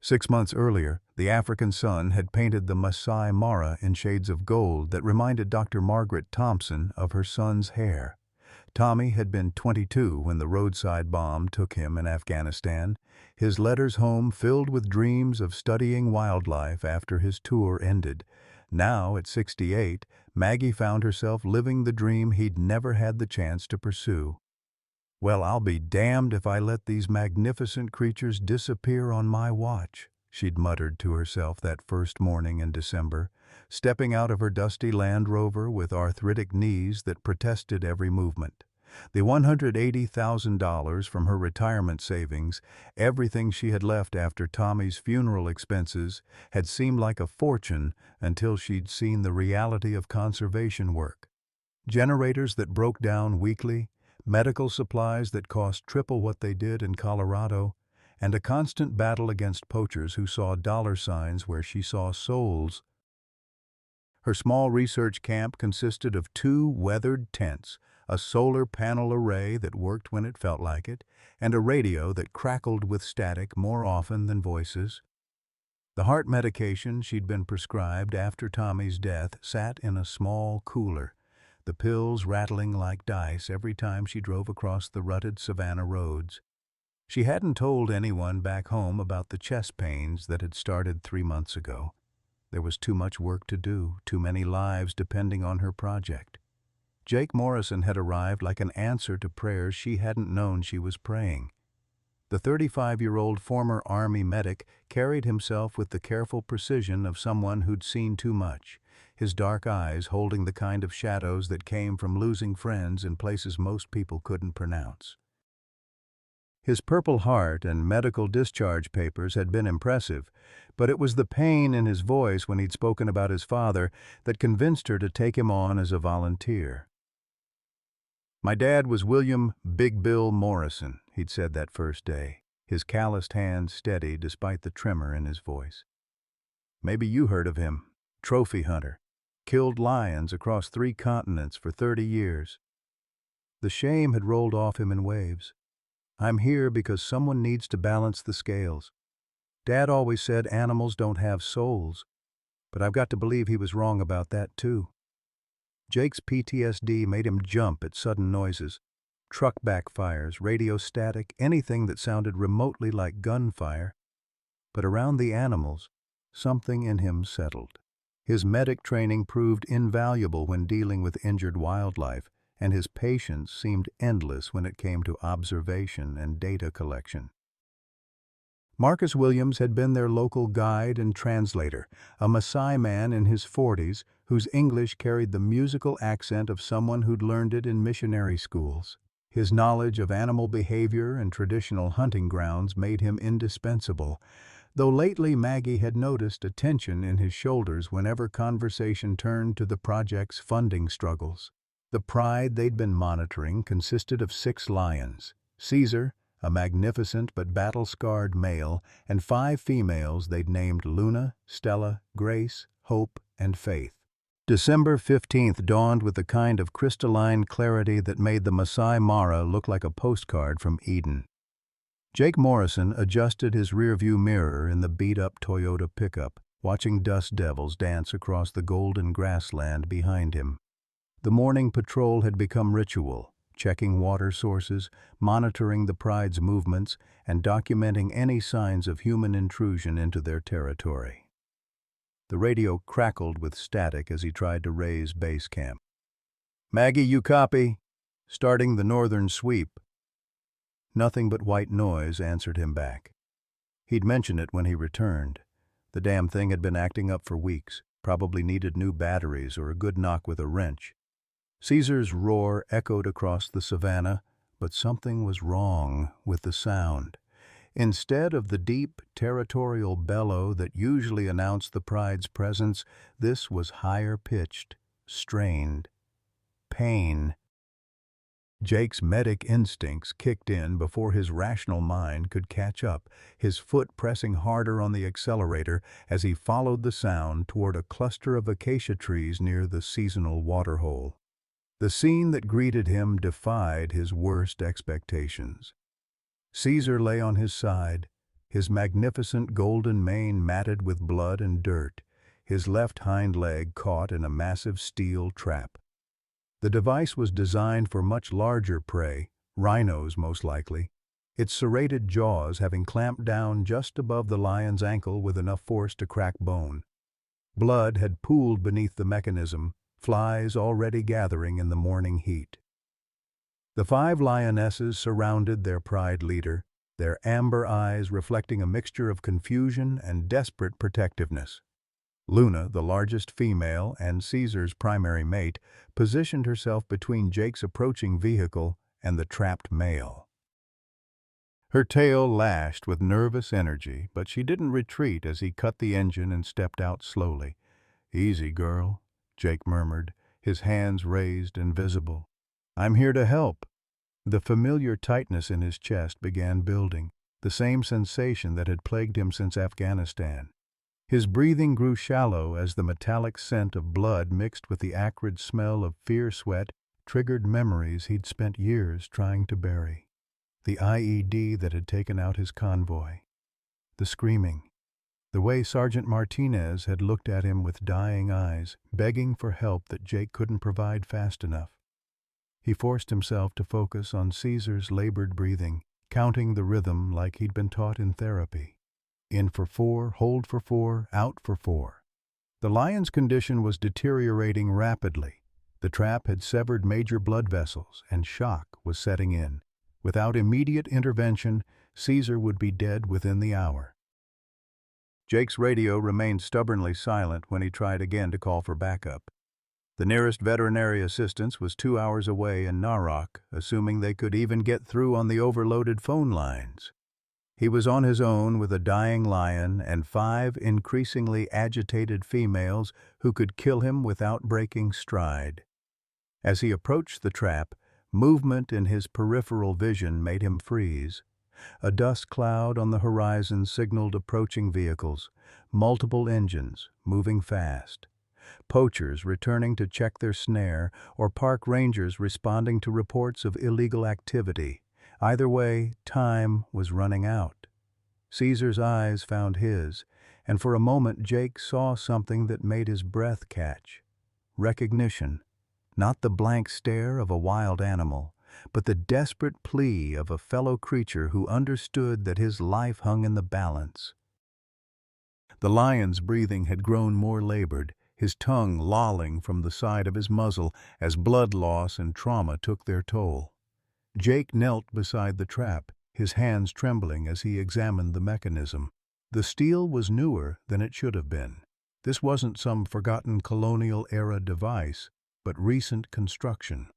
6 months earlier, the African sun had painted the Masai Mara in shades of gold that reminded Dr. Margaret Thompson of her son's hair. Tommy had been 22 when the roadside bomb took him in Afghanistan, his letters home filled with dreams of studying wildlife after his tour ended. Now, at 68, Maggie found herself living the dream he'd never had the chance to pursue. "Well, I'll be damned if I let these magnificent creatures disappear on my watch," she'd muttered to herself that first morning in December, stepping out of her dusty Land Rover with arthritic knees that protested every movement. The $180,000 from her retirement savings, everything she had left after Tommy's funeral expenses, had seemed like a fortune until she'd seen the reality of conservation work. Generators that broke down weekly, medical supplies that cost triple what they did in Colorado, and a constant battle against poachers who saw dollar signs where she saw souls. Her small research camp consisted of 2 weathered tents, a solar panel array that worked when it felt like it, and a radio that crackled with static more often than voices. The heart medication she'd been prescribed after Tommy's death sat in a small cooler, the pills rattling like dice every time she drove across the rutted Savannah roads. She hadn't told anyone back home about the chest pains that had started 3 months ago. There was too much work to do, too many lives depending on her project. Jake Morrison had arrived like an answer to prayers she hadn't known she was praying. The 35-year-old former Army medic carried himself with the careful precision of someone who'd seen too much, his dark eyes holding the kind of shadows that came from losing friends in places most people couldn't pronounce. His Purple Heart and medical discharge papers had been impressive, but it was the pain in his voice when he'd spoken about his father that convinced her to take him on as a volunteer. "My dad was William Big Bill Morrison," he'd said that first day, his calloused hands steady despite the tremor in his voice. "Maybe you heard of him. Trophy hunter. Killed lions across 3 continents for 30 years. The shame had rolled off him in waves. I'm here because someone needs to balance the scales. Dad always said animals don't have souls, but I've got to believe he was wrong about that too." Jake's PTSD made him jump at sudden noises. Truck backfires, radio static, anything that sounded remotely like gunfire. But around the animals, something in him settled. His medic training proved invaluable when dealing with injured wildlife, and his patience seemed endless when it came to observation and data collection. Marcus Williams had been their local guide and translator, a Maasai man in his 40s whose English carried the musical accent of someone who'd learned it in missionary schools. His knowledge of animal behavior and traditional hunting grounds made him indispensable, though lately Maggie had noticed a tension in his shoulders whenever conversation turned to the project's funding struggles. The pride they'd been monitoring consisted of 6 lions: Caesar, a magnificent but battle-scarred male, and 5 females they'd named Luna, Stella, Grace, Hope, and Faith. December 15th dawned with the kind of crystalline clarity that made the Masai Mara look like a postcard from Eden. Jake Morrison adjusted his rearview mirror in the beat-up Toyota pickup, watching dust devils dance across the golden grassland behind him. The morning patrol had become ritual, checking water sources, monitoring the pride's movements, and documenting any signs of human intrusion into their territory. The radio crackled with static as he tried to raise base camp. "Maggie, you copy? Starting the northern sweep." Nothing but white noise answered him back. He'd mentioned it when he returned. The damn thing had been acting up for weeks, probably needed new batteries or a good knock with a wrench. Caesar's roar echoed across the savannah, but something was wrong with the sound. Instead of the deep, territorial bellow that usually announced the pride's presence, this was higher-pitched, strained. Pain. Jake's medic instincts kicked in before his rational mind could catch up, his foot pressing harder on the accelerator as he followed the sound toward a cluster of acacia trees near the seasonal waterhole. The scene that greeted him defied his worst expectations. Caesar lay on his side, his magnificent golden mane matted with blood and dirt, his left hind leg caught in a massive steel trap. The device was designed for much larger prey, rhinos most likely, its serrated jaws having clamped down just above the lion's ankle with enough force to crack bone. Blood had pooled beneath the mechanism, flies already gathering in the morning heat. The 5 lionesses surrounded their pride leader, their amber eyes reflecting a mixture of confusion and desperate protectiveness. Luna, the largest female and Caesar's primary mate, positioned herself between Jake's approaching vehicle and the trapped male. Her tail lashed with nervous energy, but she didn't retreat as he cut the engine and stepped out slowly. "Easy, girl," Jake murmured, his hands raised and visible. "I'm here to help." The familiar tightness in his chest began building, the same sensation that had plagued him since Afghanistan. His breathing grew shallow as the metallic scent of blood mixed with the acrid smell of fear sweat triggered memories he'd spent years trying to bury. The IED that had taken out his convoy. The screaming. The way Sergeant Martinez had looked at him with dying eyes, begging for help that Jake couldn't provide fast enough. He forced himself to focus on Caesar's labored breathing, counting the rhythm like he'd been taught in therapy. In for 4, hold for 4, out for 4. The lion's condition was deteriorating rapidly. The trap had severed major blood vessels, and shock was setting in. Without immediate intervention, Caesar would be dead within the hour. Jake's radio remained stubbornly silent when he tried again to call for backup. The nearest veterinary assistance was 2 hours away in Narok, assuming they could even get through on the overloaded phone lines. He was on his own with a dying lion and 5 increasingly agitated females who could kill him without breaking stride. As he approached the trap, movement in his peripheral vision made him freeze. A dust cloud on the horizon signaled approaching vehicles, multiple engines, moving fast. Poachers returning to check their snare, or park rangers responding to reports of illegal activity. Either way, time was running out. Caesar's eyes found his, and for a moment Jake saw something that made his breath catch. Recognition. Not the blank stare of a wild animal, but the desperate plea of a fellow creature who understood that his life hung in the balance. The lion's breathing had grown more labored, his tongue lolling from the side of his muzzle as blood loss and trauma took their toll. Jake knelt beside the trap, his hands trembling as he examined the mechanism. The steel was newer than it should have been. This wasn't some forgotten colonial-era device, but recent construction.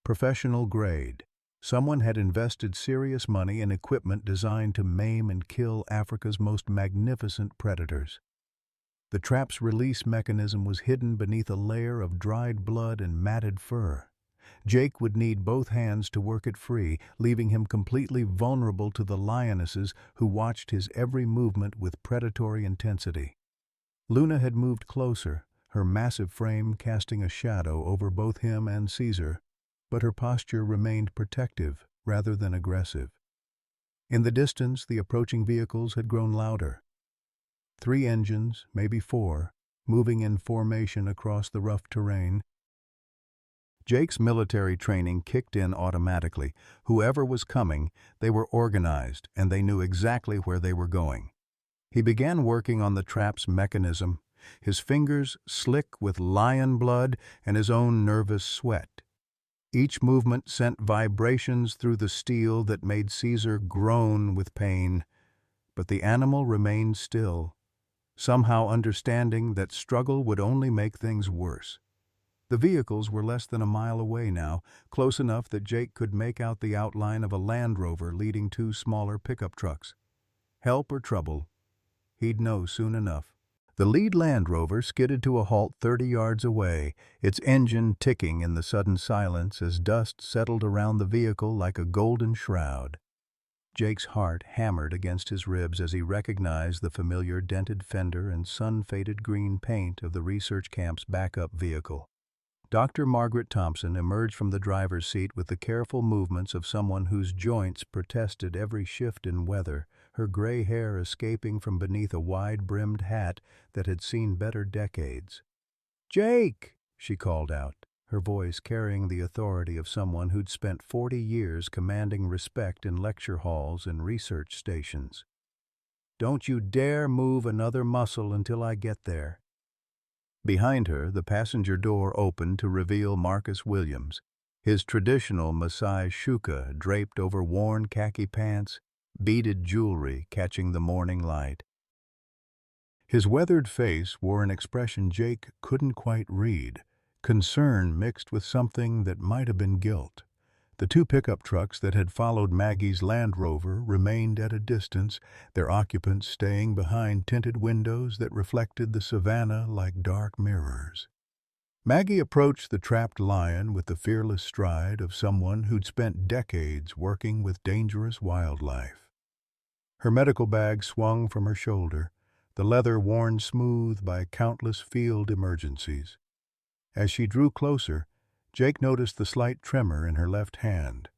Professional grade. Someone had invested serious money in equipment designed to maim and kill Africa's most magnificent predators. The trap's release mechanism was hidden beneath a layer of dried blood and matted fur. Jake would need both hands to work it free, leaving him completely vulnerable to the lionesses who watched his every movement with predatory intensity. Luna had moved closer, her massive frame casting a shadow over both him and Caesar, but her posture remained protective rather than aggressive. In the distance, the approaching vehicles had grown louder. 3 engines, maybe 4, moving in formation across the rough terrain. Jake's military training kicked in automatically. Whoever was coming, they were organized, and they knew exactly where they were going. He began working on the trap's mechanism, his fingers slick with lion blood and his own nervous sweat. Each movement sent vibrations through the steel that made Caesar groan with pain, but the animal remained still, somehow understanding that struggle would only make things worse. The vehicles were less than a mile away now, close enough that Jake could make out the outline of a Land Rover leading 2 smaller pickup trucks. Help or trouble? He'd know soon enough. The lead Land Rover skidded to a halt 30 yards away, its engine ticking in the sudden silence as dust settled around the vehicle like a golden shroud. Jake's heart hammered against his ribs as he recognized the familiar dented fender and sun-faded green paint of the research camp's backup vehicle. Dr. Margaret Thompson emerged from the driver's seat with the careful movements of someone whose joints protested every shift in weather, her gray hair escaping from beneath a wide-brimmed hat that had seen better decades. "Jake!" she called out, her voice carrying the authority of someone who'd spent 40 years commanding respect in lecture halls and research stations. "Don't you dare move another muscle until I get there." Behind her, the passenger door opened to reveal Marcus Williams, his traditional Maasai shuka draped over worn khaki pants, beaded jewelry catching the morning light. His weathered face wore an expression Jake couldn't quite read, concern mixed with something that might have been guilt. The two pickup trucks that had followed Maggie's Land Rover remained at a distance, their occupants staying behind tinted windows that reflected the savannah like dark mirrors. Maggie approached the trapped lion with the fearless stride of someone who'd spent decades working with dangerous wildlife. Her medical bag swung from her shoulder, the leather worn smooth by countless field emergencies. As she drew closer, Jake noticed the slight tremor in her left hand,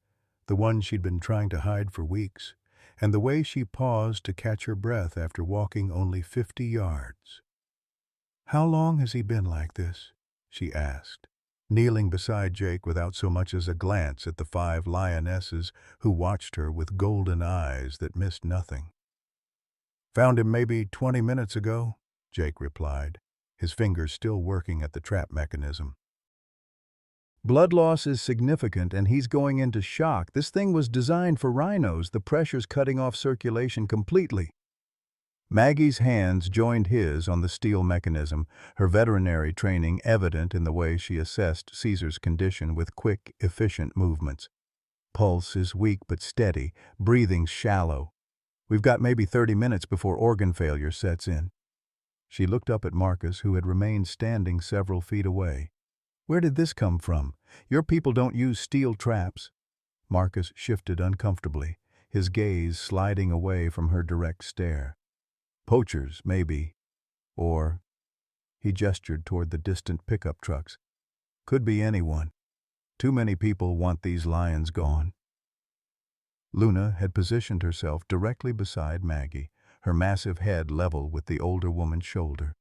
the one she'd been trying to hide for weeks, and the way she paused to catch her breath after walking only 50 yards. "How long has he been like this?" she asked, kneeling beside Jake without so much as a glance at the 5 lionesses who watched her with golden eyes that missed nothing. "Found him maybe 20 minutes ago," Jake replied, his fingers still working at the trap mechanism. "Blood loss is significant and he's going into shock. This thing was designed for rhinos. The pressure's cutting off circulation completely." Maggie's hands joined his on the steel mechanism, her veterinary training evident in the way she assessed Caesar's condition with quick, efficient movements. Pulse is weak but steady, breathing shallow. "We've got maybe 30 minutes before organ failure sets in." She looked up at Marcus, who had remained standing several feet away. "Where did this come from? Your people don't use steel traps." Marcus shifted uncomfortably, his gaze sliding away from her direct stare. "Poachers, maybe. Or—" he gestured toward the distant pickup trucks. "Could be anyone. Too many people want these lions gone." Luna had positioned herself directly beside Maggie, her massive head level with the older woman's shoulder.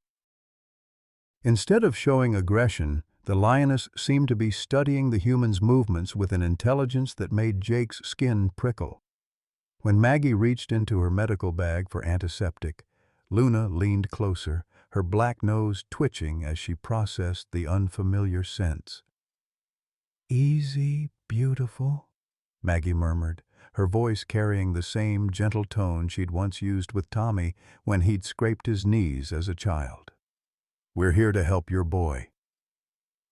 Instead of showing aggression, the lioness seemed to be studying the human's movements with an intelligence that made Jake's skin prickle. When Maggie reached into her medical bag for antiseptic, Luna leaned closer, her black nose twitching as she processed the unfamiliar scents. "Easy, beautiful," Maggie murmured, her voice carrying the same gentle tone she'd once used with Tommy when he'd scraped his knees as a child. "We're here to help your boy."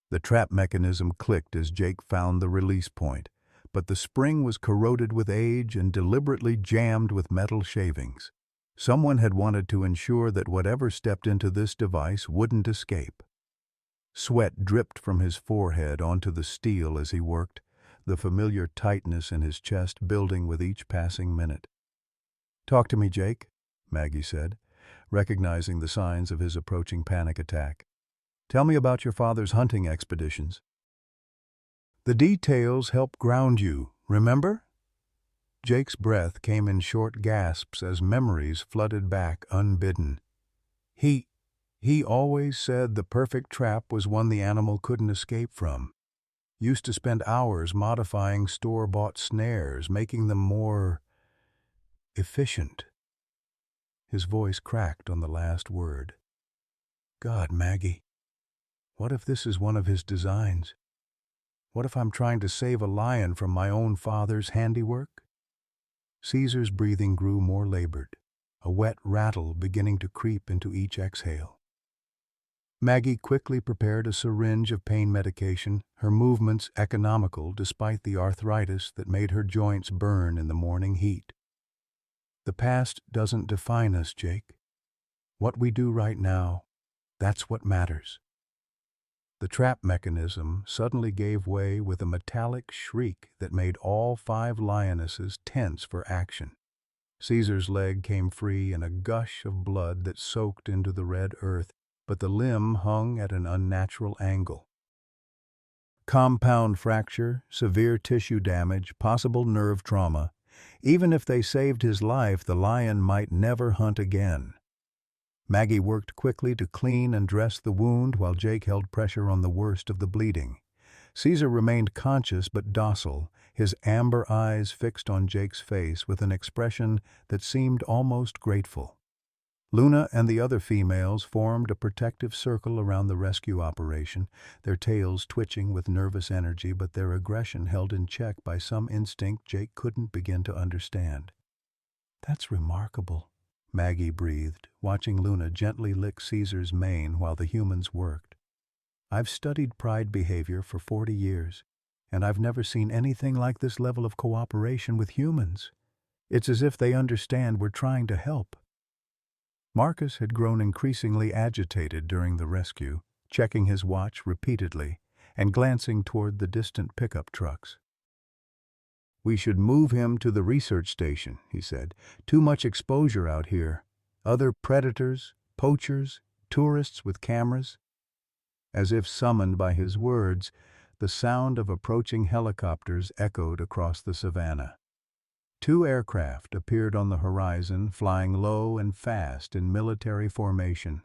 The trap mechanism clicked as Jake found the release point, but the spring was corroded with age and deliberately jammed with metal shavings. Someone had wanted to ensure that whatever stepped into this device wouldn't escape. Sweat dripped from his forehead onto the steel as he worked, the familiar tightness in his chest building with each passing minute. "Talk to me, Jake," Maggie said, recognizing the signs of his approaching panic attack. "Tell me about your father's hunting expeditions." "The details help ground you, remember?" Jake's breath came in short gasps as memories flooded back unbidden. He always said the perfect trap was one the animal couldn't escape from. Used to spend hours modifying store-bought snares, making them more efficient. His voice cracked on the last word. "God, Maggie, what if this is one of his designs? What if I'm trying to save a lion from my own father's handiwork?" Caesar's breathing grew more labored, a wet rattle beginning to creep into each exhale. Maggie quickly prepared a syringe of pain medication, her movements economical despite the arthritis that made her joints burn in the morning heat. "The past doesn't define us, Jake. What we do right now, that's what matters." The trap mechanism suddenly gave way with a metallic shriek that made all 5 lionesses tense for action. Caesar's leg came free in a gush of blood that soaked into the red earth, but the limb hung at an unnatural angle. Compound fracture, severe tissue damage, possible nerve trauma. Even if they saved his life, the lion might never hunt again. Maggie worked quickly to clean and dress the wound while Jake held pressure on the worst of the bleeding. Caesar remained conscious but docile, his amber eyes fixed on Jake's face with an expression that seemed almost grateful. Luna and the other females formed a protective circle around the rescue operation, their tails twitching with nervous energy but their aggression held in check by some instinct Jake couldn't begin to understand. "That's remarkable," Maggie breathed, watching Luna gently lick Caesar's mane while the humans worked. "I've studied pride behavior for 40 years, and I've never seen anything like this level of cooperation with humans. It's as if they understand we're trying to help." Marcus had grown increasingly agitated during the rescue, checking his watch repeatedly and glancing toward the distant pickup trucks. "We should move him to the research station," he said. "Too much exposure out here. Other predators, poachers, tourists with cameras." As if summoned by his words, the sound of approaching helicopters echoed across the savannah. 2 aircraft appeared on the horizon, flying low and fast in military formation.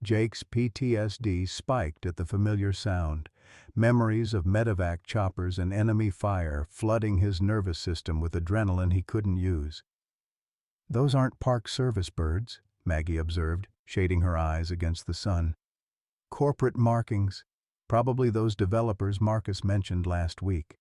Jake's PTSD spiked at the familiar sound, memories of medevac choppers and enemy fire flooding his nervous system with adrenaline he couldn't use. "Those aren't Park Service birds," Maggie observed, shading her eyes against the sun. "Corporate markings, probably those developers Marcus mentioned last week."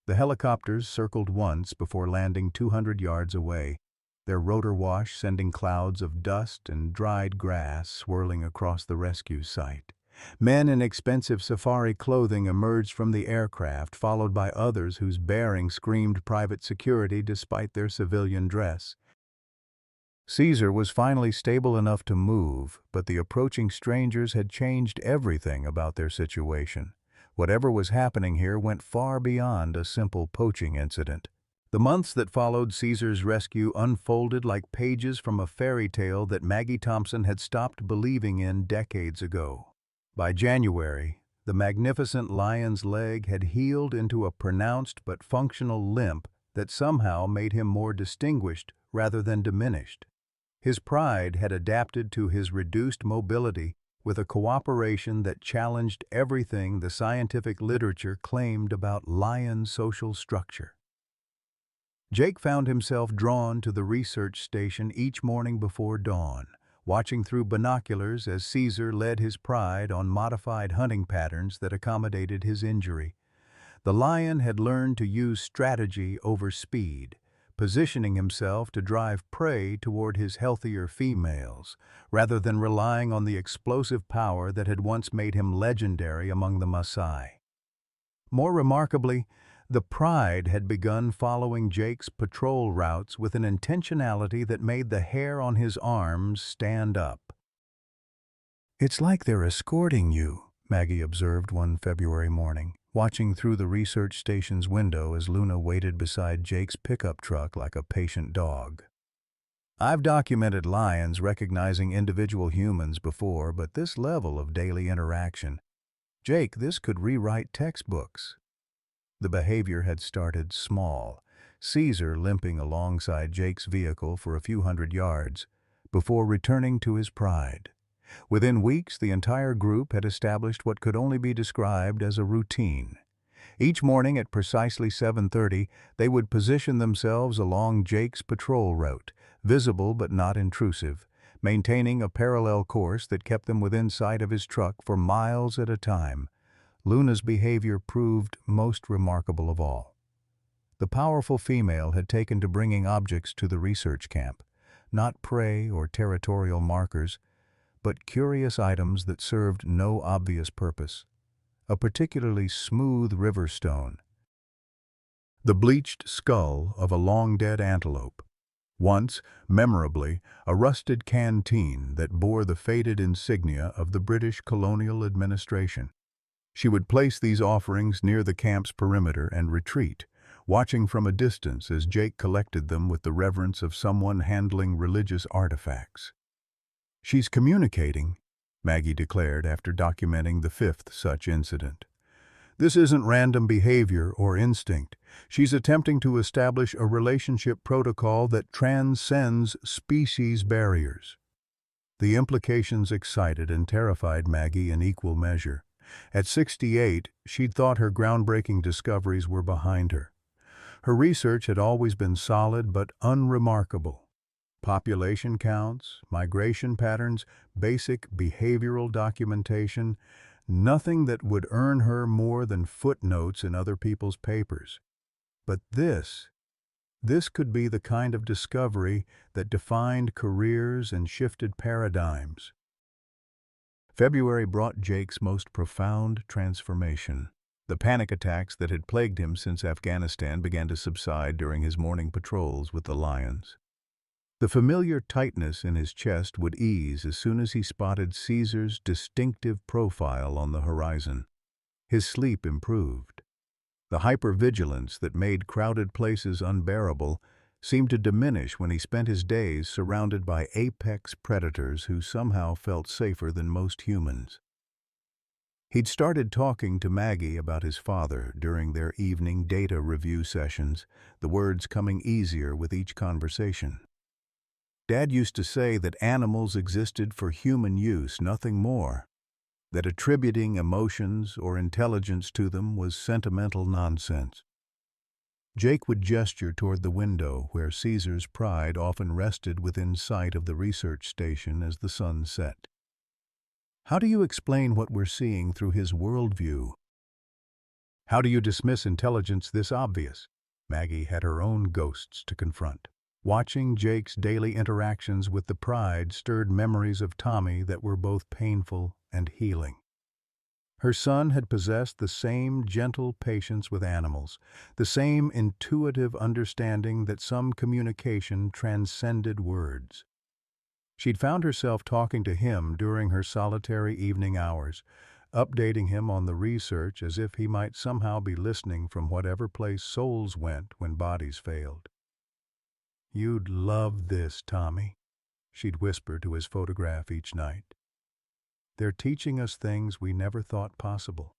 The helicopters circled once before landing 200 yards away, their rotor wash sending clouds of dust and dried grass swirling across the rescue site. Men in expensive safari clothing emerged from the aircraft, followed by others whose bearing screamed private security despite their civilian dress. Caesar was finally stable enough to move, but the approaching strangers had changed everything about their situation. Whatever was happening here went far beyond a simple poaching incident. The months that followed Caesar's rescue unfolded like pages from a fairy tale that Maggie Thompson had stopped believing in decades ago. By January, the magnificent lion's leg had healed into a pronounced but functional limp that somehow made him more distinguished rather than diminished. His pride had adapted to his reduced mobility with a cooperation that challenged everything the scientific literature claimed about lion social structure. Jake found himself drawn to the research station each morning before dawn, watching through binoculars as Caesar led his pride on modified hunting patterns that accommodated his injury. The lion had learned to use strategy over speed, positioning himself to drive prey toward his healthier females, rather than relying on the explosive power that had once made him legendary among the Maasai. More remarkably, the pride had begun following Jake's patrol routes with an intentionality that made the hair on his arms stand up. "It's like they're escorting you," Maggie observed one February morning, watching through the research station's window as Luna waited beside Jake's pickup truck like a patient dog. "I've documented lions recognizing individual humans before, but this level of daily interaction, Jake, this could rewrite textbooks." The behavior had started small, Caesar limping alongside Jake's vehicle for a few hundred yards, before returning to his pride. Within weeks, the entire group had established what could only be described as a routine. Each morning at precisely 7:30, they would position themselves along Jake's patrol route, visible but not intrusive, maintaining a parallel course that kept them within sight of his truck for miles at a time. Luna's behavior proved most remarkable of all. The powerful female had taken to bringing objects to the research camp, not prey or territorial markers, but curious items that served no obvious purpose. A particularly smooth river stone, the bleached skull of a long-dead antelope. Once, memorably, a rusted canteen that bore the faded insignia of the British colonial administration. She would place these offerings near the camp's perimeter and retreat, watching from a distance as Jake collected them with the reverence of someone handling religious artifacts. "She's communicating," Maggie declared after documenting the 5th such incident. This isn't random behavior or instinct. She's attempting to establish a relationship protocol that transcends species barriers. The implications excited and terrified Maggie in equal measure. At 68, she'd thought her groundbreaking discoveries were behind her. Her research had always been solid but unremarkable. Population counts, migration patterns, basic behavioral documentation, nothing that would earn her more than footnotes in other people's papers. But this could be the kind of discovery that defined careers and shifted paradigms. February brought Jake's most profound transformation. The panic attacks that had plagued him since Afghanistan began to subside during his morning patrols with the Lions. The familiar tightness in his chest would ease as soon as he spotted Caesar's distinctive profile on the horizon. His sleep improved. The hypervigilance that made crowded places unbearable seemed to diminish when he spent his days surrounded by apex predators who somehow felt safer than most humans. He'd started talking to Maggie about his father during their evening data review sessions, the words coming easier with each conversation. Dad used to say that animals existed for human use, nothing more. That attributing emotions or intelligence to them was sentimental nonsense. Jake would gesture toward the window where Caesar's pride often rested within sight of the research station as the sun set. How do you explain what we're seeing through his worldview? How do you dismiss intelligence this obvious? Maggie had her own ghosts to confront. Watching Jake's daily interactions with the pride stirred memories of Tommy that were both painful and healing. Her son had possessed the same gentle patience with animals, the same intuitive understanding that some communication transcended words. She'd found herself talking to him during her solitary evening hours, updating him on the research as if he might somehow be listening from whatever place souls went when bodies failed. "You'd love this, Tommy," she'd whisper to his photograph each night. "They're teaching us things we never thought possible,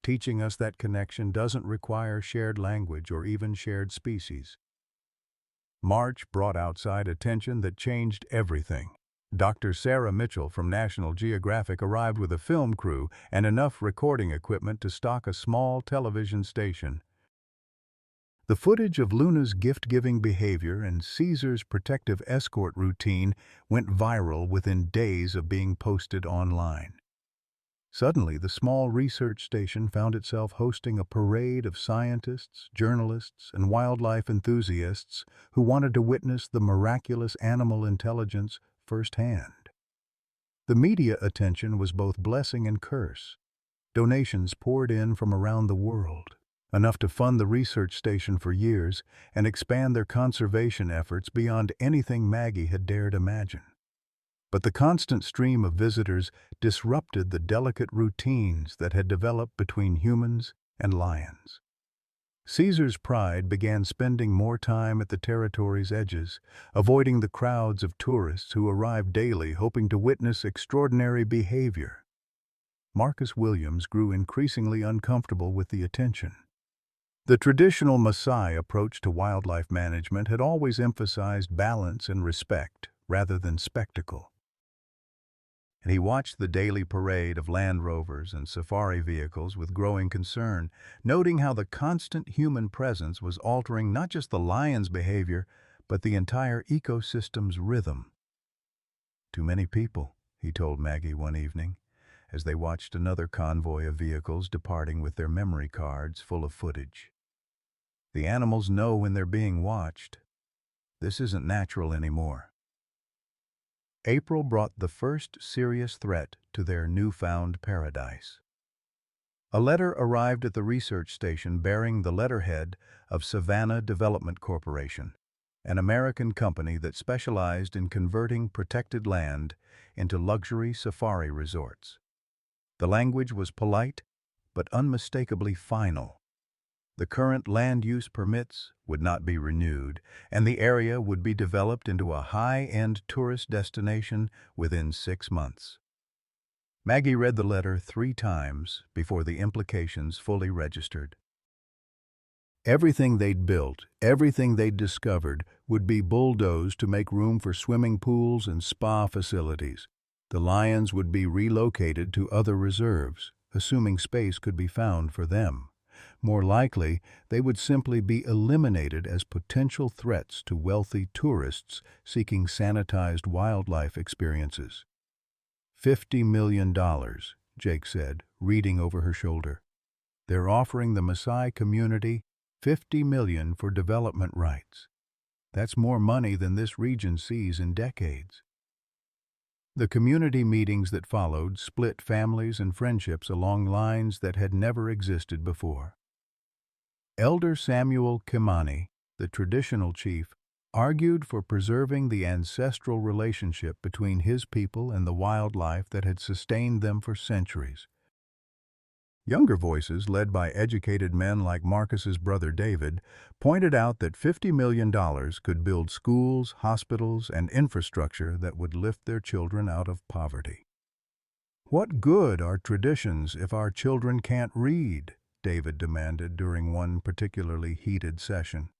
teaching us that connection doesn't require shared language or even shared species." March brought outside attention that changed everything. Dr. Sarah Mitchell from National Geographic arrived with a film crew and enough recording equipment to stock a small television station. The footage of Luna's gift-giving behavior and Caesar's protective escort routine went viral within days of being posted online. Suddenly, the small research station found itself hosting a parade of scientists, journalists, and wildlife enthusiasts who wanted to witness the miraculous animal intelligence firsthand. The media attention was both blessing and curse. Donations poured in from around the world, enough to fund the research station for years and expand their conservation efforts beyond anything Maggie had dared imagine. But the constant stream of visitors disrupted the delicate routines that had developed between humans and lions. Caesar's pride began spending more time at the territory's edges, avoiding the crowds of tourists who arrived daily hoping to witness extraordinary behavior. Marcus Williams grew increasingly uncomfortable with the attention. The traditional Maasai approach to wildlife management had always emphasized balance and respect rather than spectacle. And he watched the daily parade of Land Rovers and safari vehicles with growing concern, noting how the constant human presence was altering not just the lion's behavior, but the entire ecosystem's rhythm. "Too many people," he told Maggie one evening, as they watched another convoy of vehicles departing with their memory cards full of footage. "The animals know when they're being watched. This isn't natural anymore." April brought the first serious threat to their newfound paradise. A letter arrived at the research station bearing the letterhead of Savannah Development Corporation, an American company that specialized in converting protected land into luxury safari resorts. The language was polite, but unmistakably final. The current land use permits would not be renewed, and the area would be developed into a high-end tourist destination within 6 months. Maggie read the letter 3 times before the implications fully registered. Everything they'd built, everything they'd discovered, would be bulldozed to make room for swimming pools and spa facilities. The lions would be relocated to other reserves, assuming space could be found for them. More likely, they would simply be eliminated as potential threats to wealthy tourists seeking sanitized wildlife experiences. $50 million, Jake said, reading over her shoulder. They're offering the Maasai community $50 million for development rights. That's more money than this region sees in decades. The community meetings that followed split families and friendships along lines that had never existed before. Elder Samuel Kimani, the traditional chief, argued for preserving the ancestral relationship between his people and the wildlife that had sustained them for centuries. Younger voices, led by educated men like Marcus's brother David, pointed out that $50 million could build schools, hospitals, and infrastructure that would lift their children out of poverty. "What good are traditions if our children can't read?" David demanded during one particularly heated session.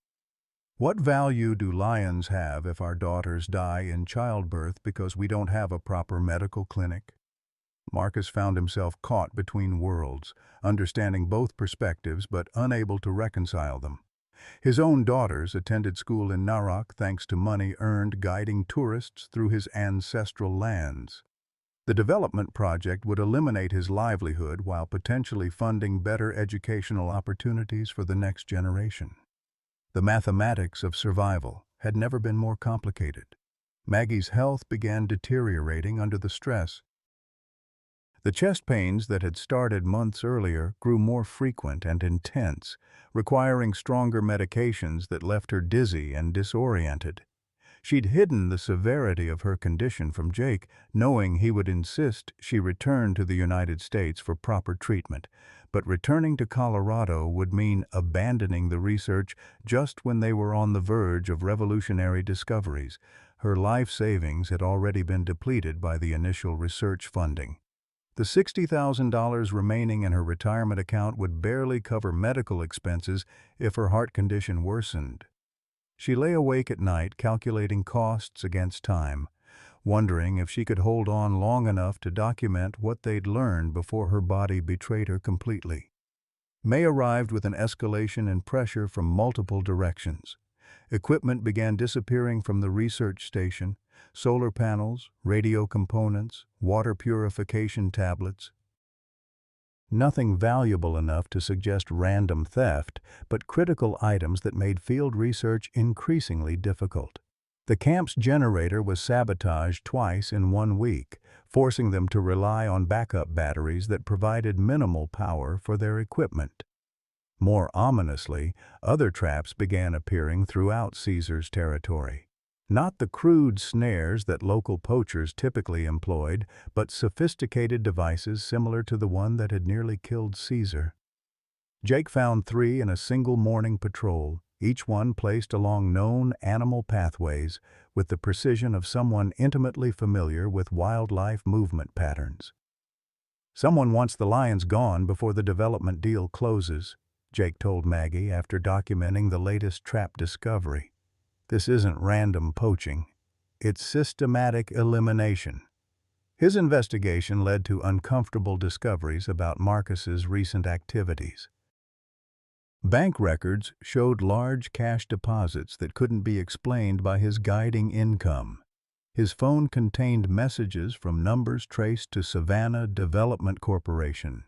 "What value do lions have if our daughters die in childbirth because we don't have a proper medical clinic?" Marcus found himself caught between worlds, understanding both perspectives but unable to reconcile them. His own daughters attended school in Narok thanks to money earned guiding tourists through his ancestral lands. The development project would eliminate his livelihood while potentially funding better educational opportunities for the next generation. The mathematics of survival had never been more complicated. Maggie's health began deteriorating under the stress. The chest pains that had started months earlier grew more frequent and intense, requiring stronger medications that left her dizzy and disoriented. She'd hidden the severity of her condition from Jake, knowing he would insist she return to the United States for proper treatment. But returning to Colorado would mean abandoning the research just when they were on the verge of revolutionary discoveries. Her life savings had already been depleted by the initial research funding. The $60,000 remaining in her retirement account would barely cover medical expenses if her heart condition worsened. She lay awake at night calculating costs against time, wondering if she could hold on long enough to document what they'd learned before her body betrayed her completely. May arrived with an escalation in pressure from multiple directions. Equipment began disappearing from the research station: solar panels, radio components, water purification tablets. Nothing valuable enough to suggest random theft, but critical items that made field research increasingly difficult. The camp's generator was sabotaged twice in 1 week, forcing them to rely on backup batteries that provided minimal power for their equipment. More ominously, other traps began appearing throughout Caesar's territory. Not the crude snares that local poachers typically employed, but sophisticated devices similar to the one that had nearly killed Caesar. Jake found 3 in a single morning patrol, each one placed along known animal pathways with the precision of someone intimately familiar with wildlife movement patterns. "Someone wants the lions gone before the development deal closes," Jake told Maggie after documenting the latest trap discovery. "This isn't random poaching. It's systematic elimination." His investigation led to uncomfortable discoveries about Marcus's recent activities. Bank records showed large cash deposits that couldn't be explained by his guiding income. His phone contained messages from numbers traced to Savannah Development Corporation.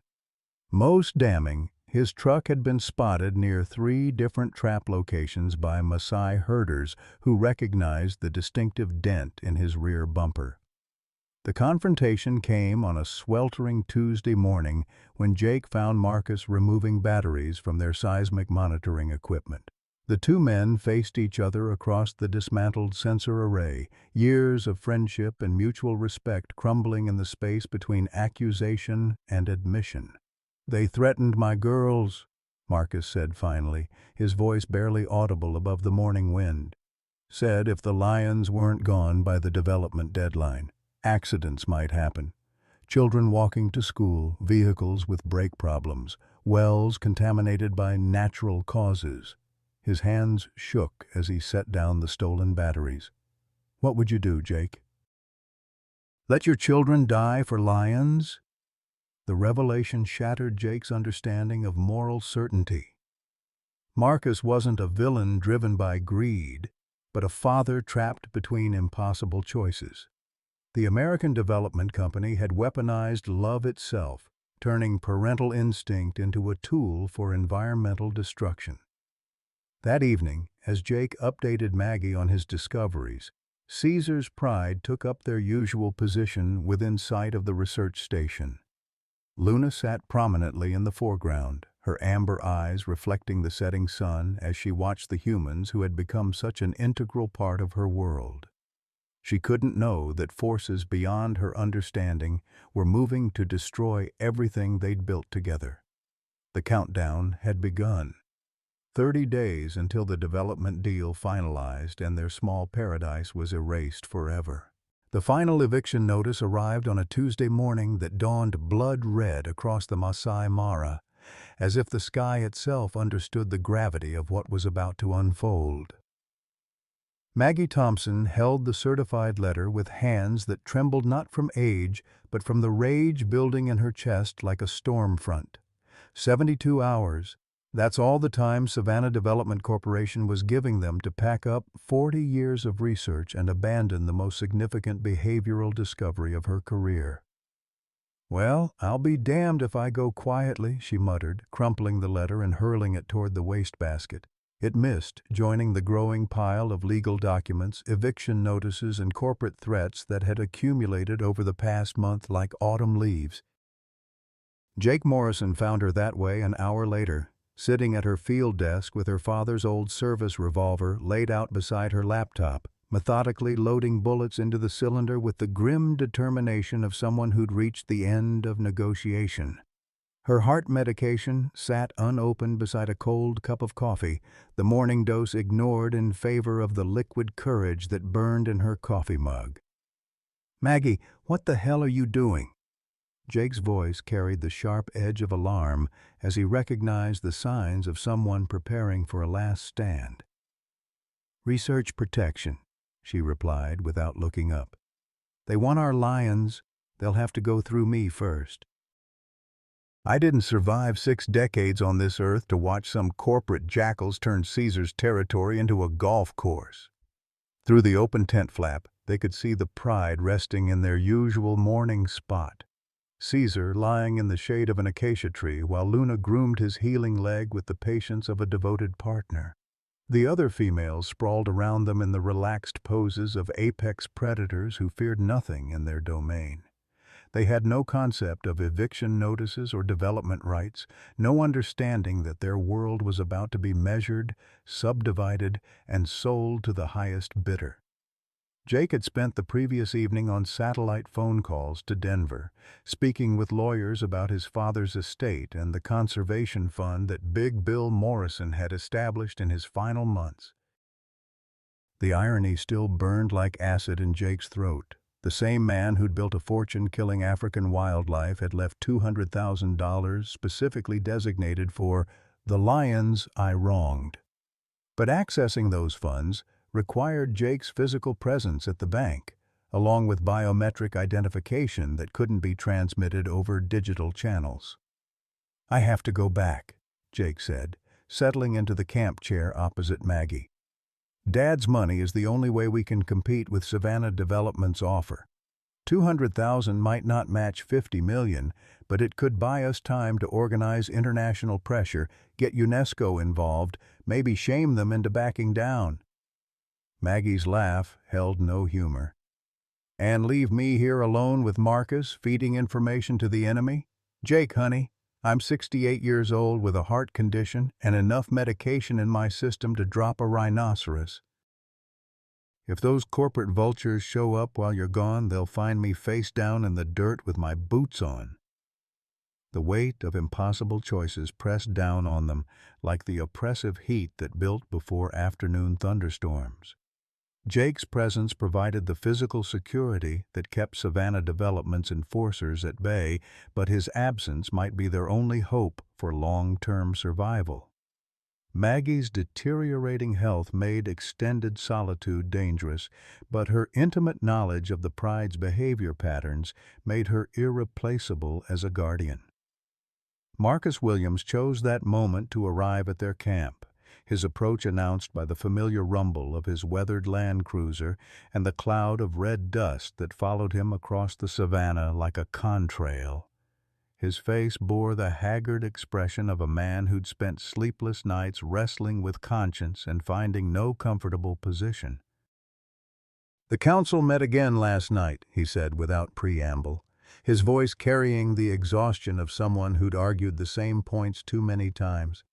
Most damning, his truck had been spotted near 3 different trap locations by Maasai herders who recognized the distinctive dent in his rear bumper. The confrontation came on a sweltering Tuesday morning when Jake found Marcus removing batteries from their seismic monitoring equipment. The 2 men faced each other across the dismantled sensor array, years of friendship and mutual respect crumbling in the space between accusation and admission. "They threatened my girls," Marcus said finally, his voice barely audible above the morning wind. "Said if the lions weren't gone by the development deadline, accidents might happen. Children walking to school, vehicles with brake problems, wells contaminated by natural causes. His hands shook as he set down the stolen batteries. What would you do, Jake? Let your children die for lions? The revelation shattered Jake's understanding of moral certainty. Marcus wasn't a villain driven by greed, but a father trapped between impossible choices. The American Development Company had weaponized love itself, turning parental instinct into a tool for environmental destruction. That evening, as Jake updated Maggie on his discoveries, Caesar's pride took up their usual position within sight of the research station. Luna sat prominently in the foreground, her amber eyes reflecting the setting sun as she watched the humans who had become such an integral part of her world. She couldn't know that forces beyond her understanding were moving to destroy everything they'd built together. The countdown had begun. 30 days until the development deal finalized and their small paradise was erased forever. The final eviction notice arrived on a Tuesday morning that dawned blood red across the Masai Mara, as if the sky itself understood the gravity of what was about to unfold. Maggie Thompson held the certified letter with hands that trembled not from age, but from the rage building in her chest like a storm front. 72 hours. That's all the time Savannah Development Corporation was giving them to pack up 40 years of research and abandon the most significant behavioral discovery of her career. "Well, I'll be damned if I go quietly," she muttered, crumpling the letter and hurling it toward the wastebasket. It missed, joining the growing pile of legal documents, eviction notices, and corporate threats that had accumulated over the past month like autumn leaves. Jake Morrison found her that way an hour later, sitting at her field desk with her father's old service revolver laid out beside her laptop, methodically loading bullets into the cylinder with the grim determination of someone who'd reached the end of negotiation. Her heart medication sat unopened beside a cold cup of coffee, the morning dose ignored in favor of the liquid courage that burned in her coffee mug. "Maggie, what the hell are you doing?" Jake's voice carried the sharp edge of alarm as he recognized the signs of someone preparing for a last stand. "Research protection," she replied without looking up. "They want our lions. They'll have to go through me first." "I didn't survive 6 decades on this earth to watch some corporate jackals turn Caesar's territory into a golf course." Through the open tent flap, they could see the pride resting in their usual morning spot. Caesar lying in the shade of an acacia tree while Luna groomed his healing leg with the patience of a devoted partner. The other females sprawled around them in the relaxed poses of apex predators who feared nothing in their domain. They had no concept of eviction notices or development rights, no understanding that their world was about to be measured, subdivided, and sold to the highest bidder. Jake had spent the previous evening on satellite phone calls to Denver, speaking with lawyers about his father's estate and the conservation fund that Big Bill Morrison had established in his final months. The irony still burned like acid in Jake's throat. The same man who'd built a fortune killing African wildlife had left $200,000 specifically designated for the lions I wronged. But accessing those funds required Jake's physical presence at the bank, along with biometric identification that couldn't be transmitted over digital channels. "I have to go back," Jake said, settling into the camp chair opposite Maggie. "Dad's money is the only way we can compete with Savannah Development's offer. 200,000 might not match 50 million, but it could buy us time to organize international pressure, get UNESCO involved, maybe shame them into backing down." Maggie's laugh held no humor. "And leave me here alone with Marcus, feeding information to the enemy? Jake, honey, I'm 68 years old with a heart condition and enough medication in my system to drop a rhinoceros. If those corporate vultures show up while you're gone, they'll find me face down in the dirt with my boots on." The weight of impossible choices pressed down on them like the oppressive heat that built before afternoon thunderstorms. Jake's presence provided the physical security that kept Savannah Development's enforcers at bay, but his absence might be their only hope for long-term survival. Maggie's deteriorating health made extended solitude dangerous, but her intimate knowledge of the pride's behavior patterns made her irreplaceable as a guardian. Marcus Williams chose that moment to arrive at their camp, his approach announced by the familiar rumble of his weathered Land Cruiser and the cloud of red dust that followed him across the savannah like a contrail. His face bore the haggard expression of a man who'd spent sleepless nights wrestling with conscience and finding no comfortable position. "The council met again last night," he said without preamble, his voice carrying the exhaustion of someone who'd argued the same points too many times.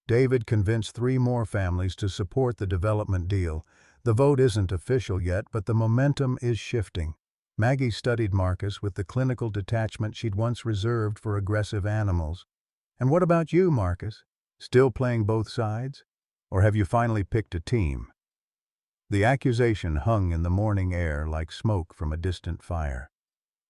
"David convinced 3 more families to support the development deal. The vote isn't official yet, but the momentum is shifting." Maggie studied Marcus with the clinical detachment she'd once reserved for aggressive animals. "And what about you, Marcus? Still playing both sides? Or have you finally picked a team?" The accusation hung in the morning air like smoke from a distant fire.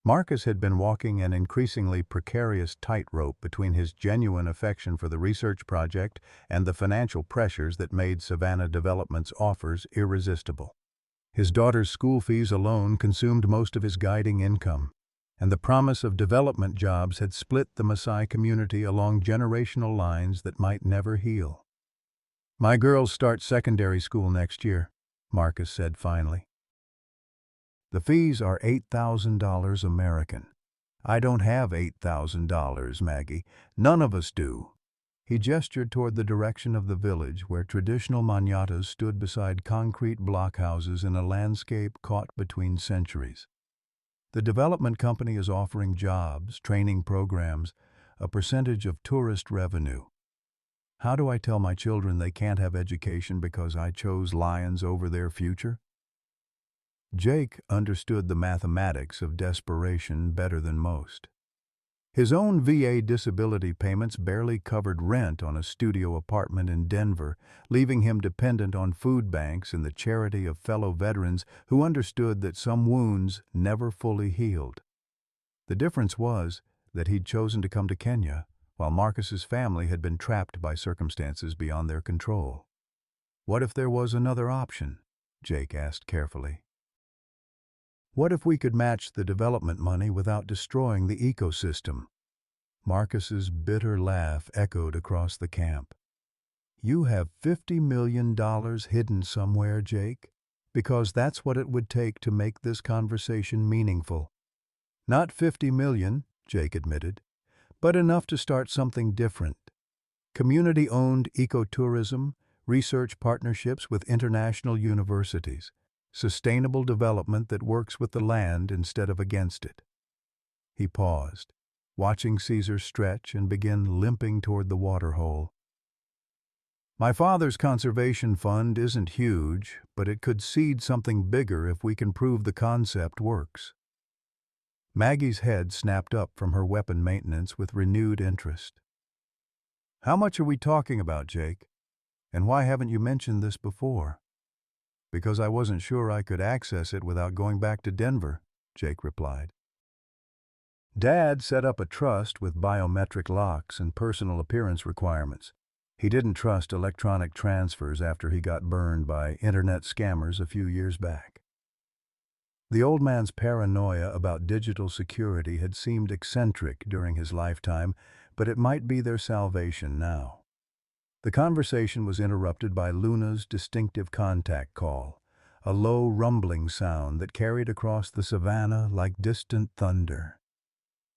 Marcus had been walking an increasingly precarious tightrope between his genuine affection for the research project and the financial pressures that made Savannah Development's offers irresistible. His daughter's school fees alone consumed most of his guiding income, and the promise of development jobs had split the Maasai community along generational lines that might never heal. "My girls start secondary school next year," Marcus said finally. "The fees are $8,000 American. I don't have $8,000, Maggie. None of us do." He gestured toward the direction of the village where traditional manyatas stood beside concrete blockhouses in a landscape caught between centuries. "The development company is offering jobs, training programs, a percentage of tourist revenue. How do I tell my children they can't have education because I chose lions over their future?" Jake understood the mathematics of desperation better than most. His own VA disability payments barely covered rent on a studio apartment in Denver, leaving him dependent on food banks and the charity of fellow veterans who understood that some wounds never fully healed. The difference was that he'd chosen to come to Kenya, while Marcus's family had been trapped by circumstances beyond their control. "What if there was another option?" Jake asked carefully. "What if we could match the development money without destroying the ecosystem?" Marcus's bitter laugh echoed across the camp. "You have $50 million hidden somewhere, Jake? Because that's what it would take to make this conversation meaningful." "Not 50 million, Jake admitted, but enough to start something different. Community-owned ecotourism, research partnerships with international universities, sustainable development that works with the land instead of against it." He paused, watching Caesar stretch and begin limping toward the waterhole. "My father's conservation fund isn't huge, but it could seed something bigger if we can prove the concept works." Maggie's head snapped up from her weapon maintenance with renewed interest. "How much are we talking about, Jake? And why haven't you mentioned this before?" "Because I wasn't sure I could access it without going back to Denver," Jake replied. "Dad set up a trust with biometric locks and personal appearance requirements. He didn't trust electronic transfers after he got burned by internet scammers a few years back." The old man's paranoia about digital security had seemed eccentric during his lifetime, but it might be their salvation now. The conversation was interrupted by Luna's distinctive contact call, a low rumbling sound that carried across the savannah like distant thunder.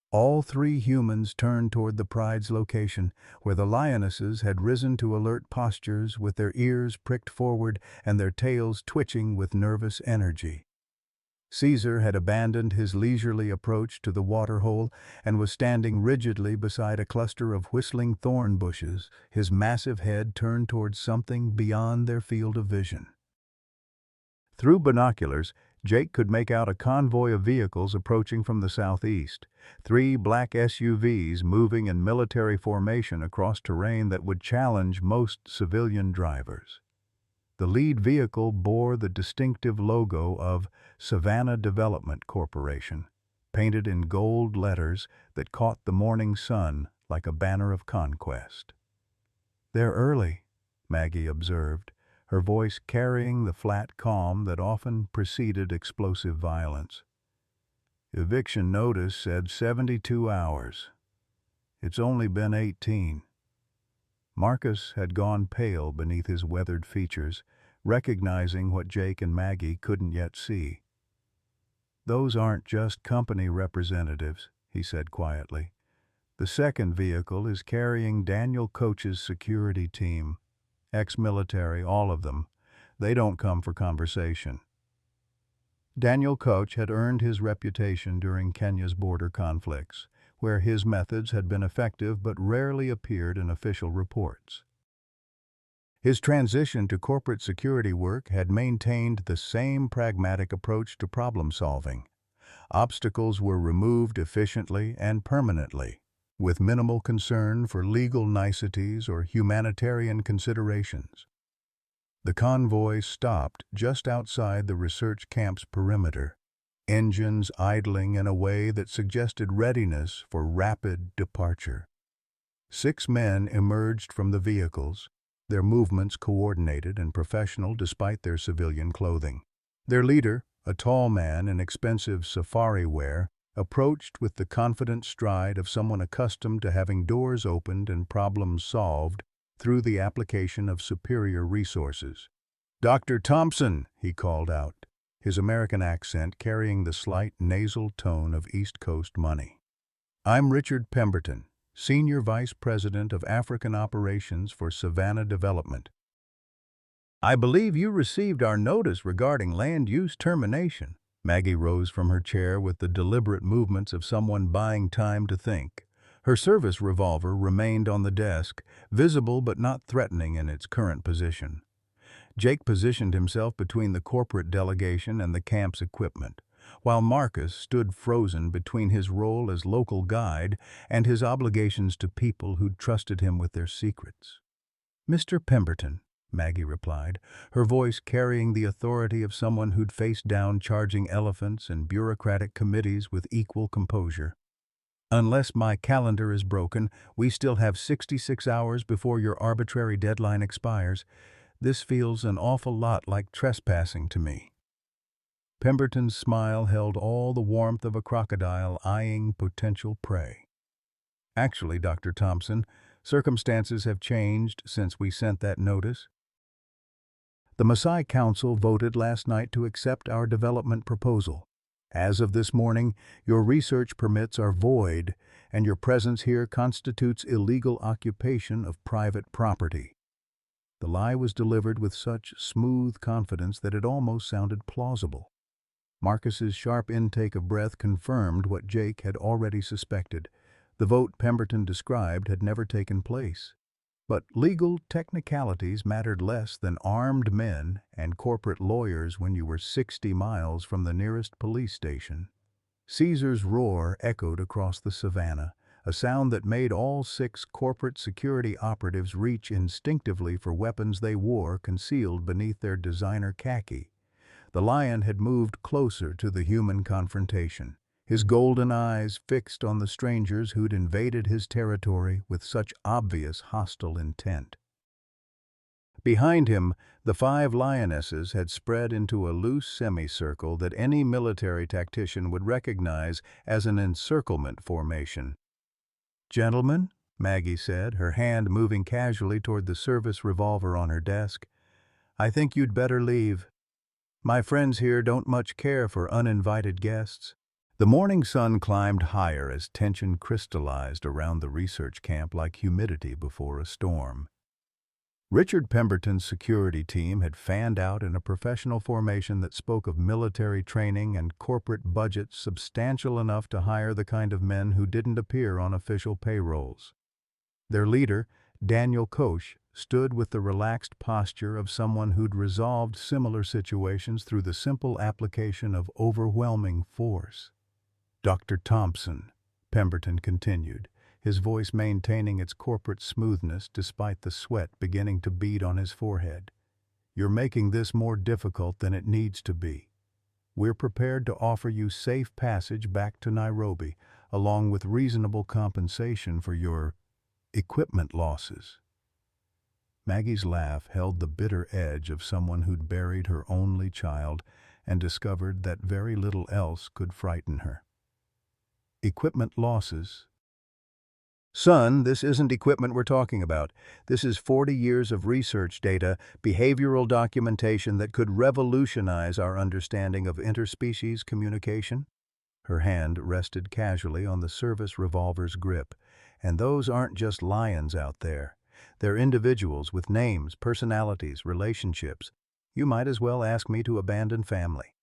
All 3 humans turned toward the pride's location, where the lionesses had risen to alert postures with their ears pricked forward and their tails twitching with nervous energy. Caesar had abandoned his leisurely approach to the waterhole and was standing rigidly beside a cluster of whistling thorn bushes, his massive head turned towards something beyond their field of vision. Through binoculars, Jake could make out a convoy of vehicles approaching from the southeast, 3 black SUVs moving in military formation across terrain that would challenge most civilian drivers. The lead vehicle bore the distinctive logo of Savannah Development Corporation, painted in gold letters that caught the morning sun like a banner of conquest. "They're early," Maggie observed, her voice carrying the flat calm that often preceded explosive violence. "Eviction notice said 72 hours. It's only been 18. Marcus had gone pale beneath his weathered features, recognizing what Jake and Maggie couldn't yet see. "Those aren't just company representatives," he said quietly. "The second vehicle is carrying Daniel Coach's security team. Ex-military, all of them. They don't come for conversation." Daniel Coach had earned his reputation during Kenya's border conflicts, where his methods had been effective but rarely appeared in official reports. His transition to corporate security work had maintained the same pragmatic approach to problem-solving. Obstacles were removed efficiently and permanently, with minimal concern for legal niceties or humanitarian considerations. The convoy stopped just outside the research camp's perimeter, engines idling in a way that suggested readiness for rapid departure. 6 men emerged from the vehicles, their movements coordinated and professional despite their civilian clothing. Their leader, a tall man in expensive safari wear, approached with the confident stride of someone accustomed to having doors opened and problems solved through the application of superior resources. "Dr. Thompson," he called out, his American accent carrying the slight nasal tone of East Coast money. "I'm Richard Pemberton, Senior Vice President of African Operations for Savannah Development. I believe you received our notice regarding land use termination." Maggie rose from her chair with the deliberate movements of someone buying time to think. Her service revolver remained on the desk, visible but not threatening in its current position. Jake positioned himself between the corporate delegation and the camp's equipment, while Marcus stood frozen between his role as local guide and his obligations to people who'd trusted him with their secrets. "Mr. Pemberton," Maggie replied, her voice carrying the authority of someone who'd faced down charging elephants and bureaucratic committees with equal composure. "Unless my calendar is broken, we still have 66 hours before your arbitrary deadline expires. This feels an awful lot like trespassing to me." Pemberton's smile held all the warmth of a crocodile eyeing potential prey. "Actually, Dr. Thompson, circumstances have changed since we sent that notice. The Maasai Council voted last night to accept our development proposal. As of this morning, your research permits are void, and your presence here constitutes illegal occupation of private property." The lie was delivered with such smooth confidence that it almost sounded plausible. Marcus's sharp intake of breath confirmed what Jake had already suspected. The vote Pemberton described had never taken place. But legal technicalities mattered less than armed men and corporate lawyers when you were 60 miles from the nearest police station. Caesar's roar echoed across the savannah, a sound that made all 6 corporate security operatives reach instinctively for weapons they wore concealed beneath their designer khaki. The lion had moved closer to the human confrontation, his golden eyes fixed on the strangers who'd invaded his territory with such obvious hostile intent. Behind him, the 5 lionesses had spread into a loose semicircle that any military tactician would recognize as an encirclement formation. "Gentlemen," Maggie said, her hand moving casually toward the service revolver on her desk, "I think you'd better leave. My friends here don't much care for uninvited guests." The morning sun climbed higher as tension crystallized around the research camp like humidity before a storm. Richard Pemberton's security team had fanned out in a professional formation that spoke of military training and corporate budgets substantial enough to hire the kind of men who didn't appear on official payrolls. Their leader, Daniel Coach, stood with the relaxed posture of someone who'd resolved similar situations through the simple application of overwhelming force. "Dr. Thompson," Pemberton continued, his voice maintaining its corporate smoothness despite the sweat beginning to bead on his forehead. You're making this more difficult than it needs to be. We're prepared to offer you safe passage back to Nairobi, along with reasonable compensation for your equipment losses." Maggie's laugh held the bitter edge of someone who'd buried her only child and discovered that very little else could frighten her. "Equipment losses?" "Son, this isn't equipment we're talking about. This is 40 years of research data, behavioral documentation that could revolutionize our understanding of interspecies communication." Her hand rested casually on the service revolver's grip. "And those aren't just lions out there. They're individuals with names, personalities, relationships. You might as well ask me to abandon family."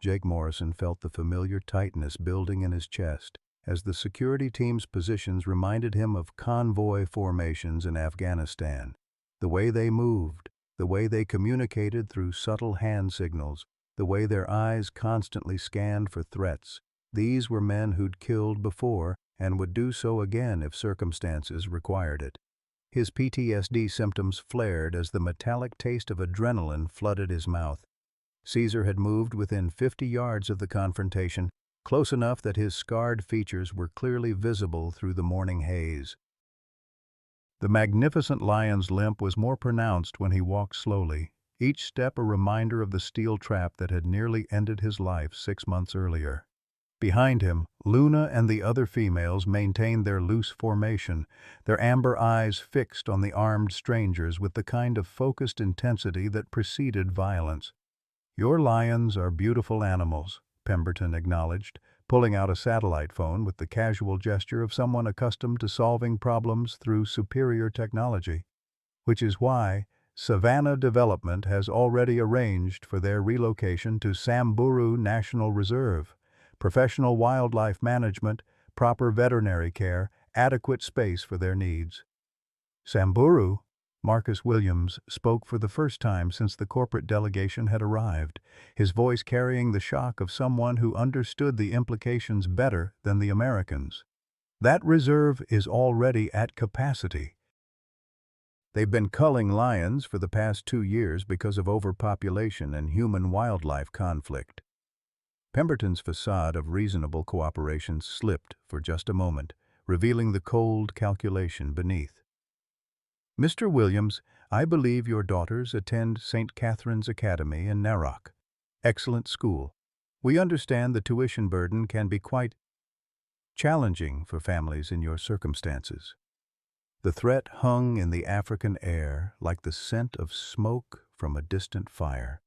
Jake Morrison felt the familiar tightness building in his chest as the security team's positions reminded him of convoy formations in Afghanistan. The way they moved, the way they communicated through subtle hand signals, the way their eyes constantly scanned for threats. These were men who'd killed before and would do so again if circumstances required it. His PTSD symptoms flared as the metallic taste of adrenaline flooded his mouth. Caesar had moved within 50 yards of the confrontation, close enough that his scarred features were clearly visible through the morning haze. The magnificent lion's limp was more pronounced when he walked slowly, each step a reminder of the steel trap that had nearly ended his life 6 months earlier. Behind him, Luna and the other females maintained their loose formation, their amber eyes fixed on the armed strangers with the kind of focused intensity that preceded violence. "Your lions are beautiful animals," Pemberton acknowledged, pulling out a satellite phone with the casual gesture of someone accustomed to solving problems through superior technology. "Which is why Savannah Development has already arranged for their relocation to Samburu National Reserve. Professional wildlife management, proper veterinary care, adequate space for their needs." "Samburu?" Marcus Williams spoke for the first time since the corporate delegation had arrived, his voice carrying the shock of someone who understood the implications better than the Americans. "That reserve is already at capacity. They've been culling lions for the past 2 years because of overpopulation and human-wildlife conflict." Pemberton's facade of reasonable cooperation slipped for just a moment, revealing the cold calculation beneath. "Mr. Williams, I believe your daughters attend St. Catherine's Academy in Narok. Excellent school. We understand the tuition burden can be quite challenging for families in your circumstances." The threat hung in the African air like the scent of smoke from a distant fire.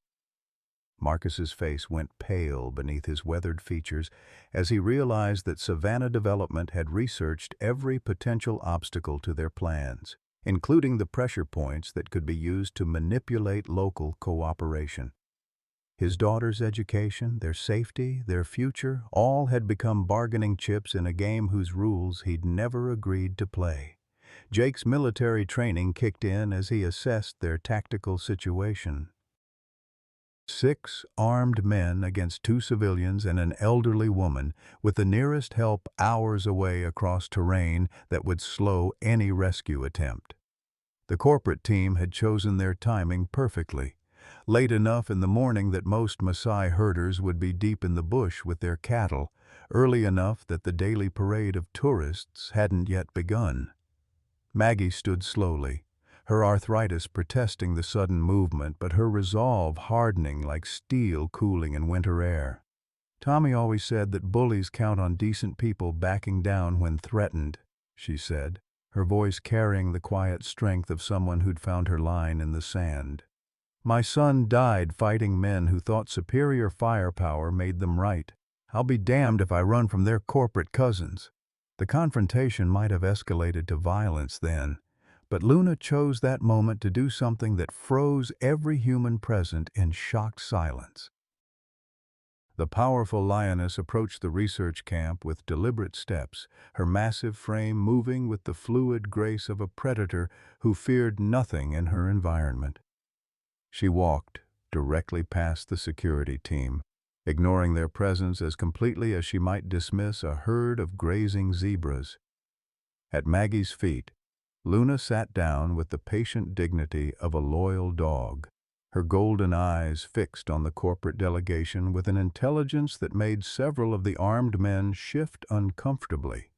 Marcus's face went pale beneath his weathered features as he realized that Savannah Development had researched every potential obstacle to their plans, including the pressure points that could be used to manipulate local cooperation. His daughter's education, their safety, their future, all had become bargaining chips in a game whose rules he'd never agreed to play. Jake's military training kicked in as he assessed their tactical situation. 6 armed men against 2 civilians and an elderly woman, with the nearest help hours away across terrain that would slow any rescue attempt. The corporate team had chosen their timing perfectly, late enough in the morning that most Maasai herders would be deep in the bush with their cattle, early enough that the daily parade of tourists hadn't yet begun. Maggie stood slowly, her arthritis protesting the sudden movement, but her resolve hardening like steel cooling in winter air. "Tommy always said that bullies count on decent people backing down when threatened," she said, her voice carrying the quiet strength of someone who'd found her line in the sand. "My son died fighting men who thought superior firepower made them right. I'll be damned if I run from their corporate cousins." The confrontation might have escalated to violence then, but Luna chose that moment to do something that froze every human present in shocked silence. The powerful Lioness approached the research camp with deliberate steps, her massive frame moving with the fluid grace of a predator who feared nothing in her environment. She walked directly past the security team, ignoring their presence as completely as she might dismiss a herd of grazing zebras. At Maggie's feet, Luna sat down with the patient dignity of a loyal dog. her golden eyes fixed on the corporate delegation with an intelligence that made several of the armed men shift uncomfortably.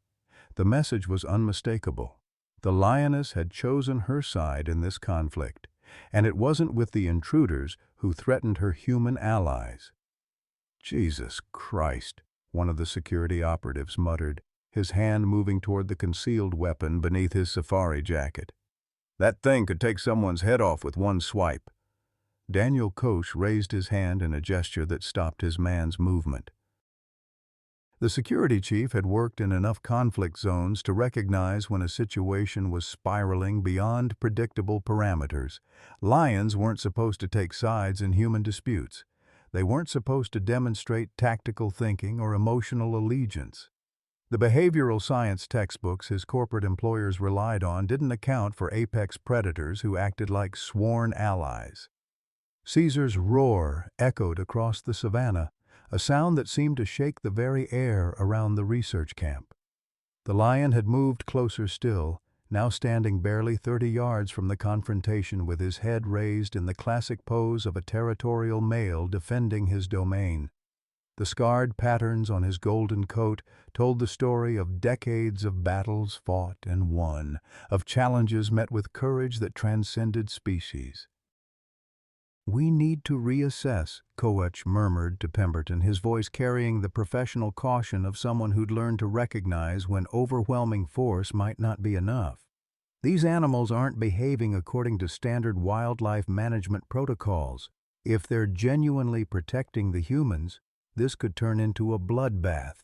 The message was unmistakable. The Lioness had chosen her side in this conflict, and it wasn't with the intruders who threatened her human allies. "Jesus Christ," one of the security operatives muttered, his hand moving toward the concealed weapon beneath his safari jacket. "That thing could take someone's head off with one swipe." Daniel Koch raised his hand in a gesture that stopped his man's movement. The security chief had worked in enough conflict zones to recognize when a situation was spiraling beyond predictable parameters. Lions weren't supposed to take sides in human disputes. They weren't supposed to demonstrate tactical thinking or emotional allegiance. The behavioral science textbooks his corporate employers relied on didn't account for apex predators who acted like sworn allies. Caesar's roar echoed across the savannah, a sound that seemed to shake the very air around the research camp. The lion had moved closer still, now standing barely 30 yards from the confrontation with his head raised in the classic pose of a territorial male defending his domain. The scarred patterns on his golden coat told the story of decades of battles fought and won, of challenges met with courage that transcended species. "We need to reassess," Koch murmured to Pemberton, his voice carrying the professional caution of someone who'd learned to recognize when overwhelming force might not be enough. "These animals aren't behaving according to standard wildlife management protocols. If they're genuinely protecting the humans, this could turn into a bloodbath."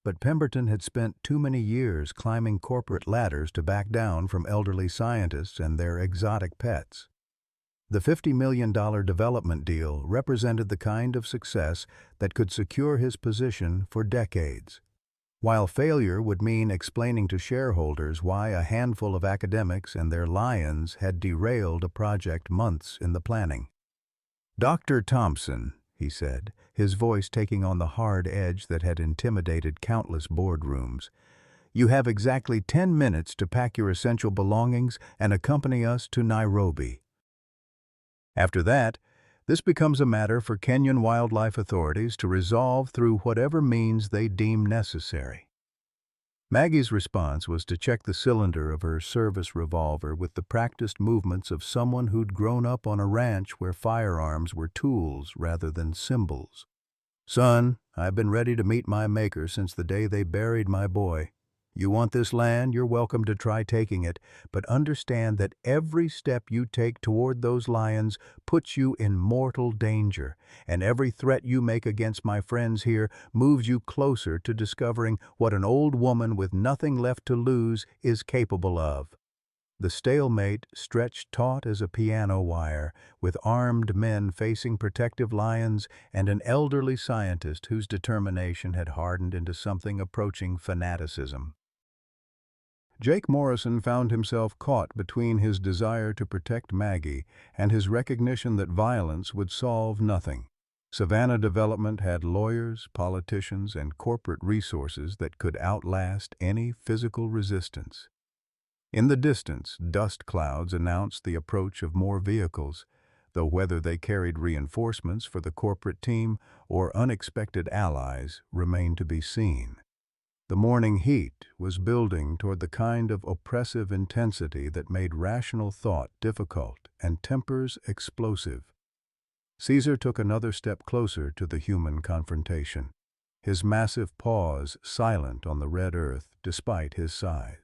But Pemberton had spent too many years climbing corporate ladders to back down from elderly scientists and their exotic pets. The $50 million development deal represented the kind of success that could secure his position for decades. While failure would mean explaining to shareholders why a handful of academics and their lions had derailed a project months in the planning. "Dr. Thompson," he said, his voice taking on the hard edge that had intimidated countless boardrooms, "you have exactly 10 minutes to pack your essential belongings and accompany us to Nairobi. After that, this becomes a matter for Kenyan wildlife authorities to resolve through whatever means they deem necessary." Maggie's response was to check the cylinder of her service revolver with the practiced movements of someone who'd grown up on a ranch where firearms were tools rather than symbols. "Son, I've been ready to meet my maker since the day they buried my boy. You want this land, you're welcome to try taking it, but understand that every step you take toward those lions puts you in mortal danger, and every threat you make against my friends here moves you closer to discovering what an old woman with nothing left to lose is capable of." The stalemate stretched taut as a piano wire, with armed men facing protective lions and an elderly scientist whose determination had hardened into something approaching fanaticism. Jake Morrison found himself caught between his desire to protect Maggie and his recognition that violence would solve nothing. Savannah Development had lawyers, politicians, and corporate resources that could outlast any physical resistance. In the distance, dust clouds announced the approach of more vehicles, though whether they carried reinforcements for the corporate team or unexpected allies remained to be seen. The morning heat was building toward the kind of oppressive intensity that made rational thought difficult and tempers explosive. Caesar took another step closer to the human confrontation, his massive paws silent on the red earth despite his size.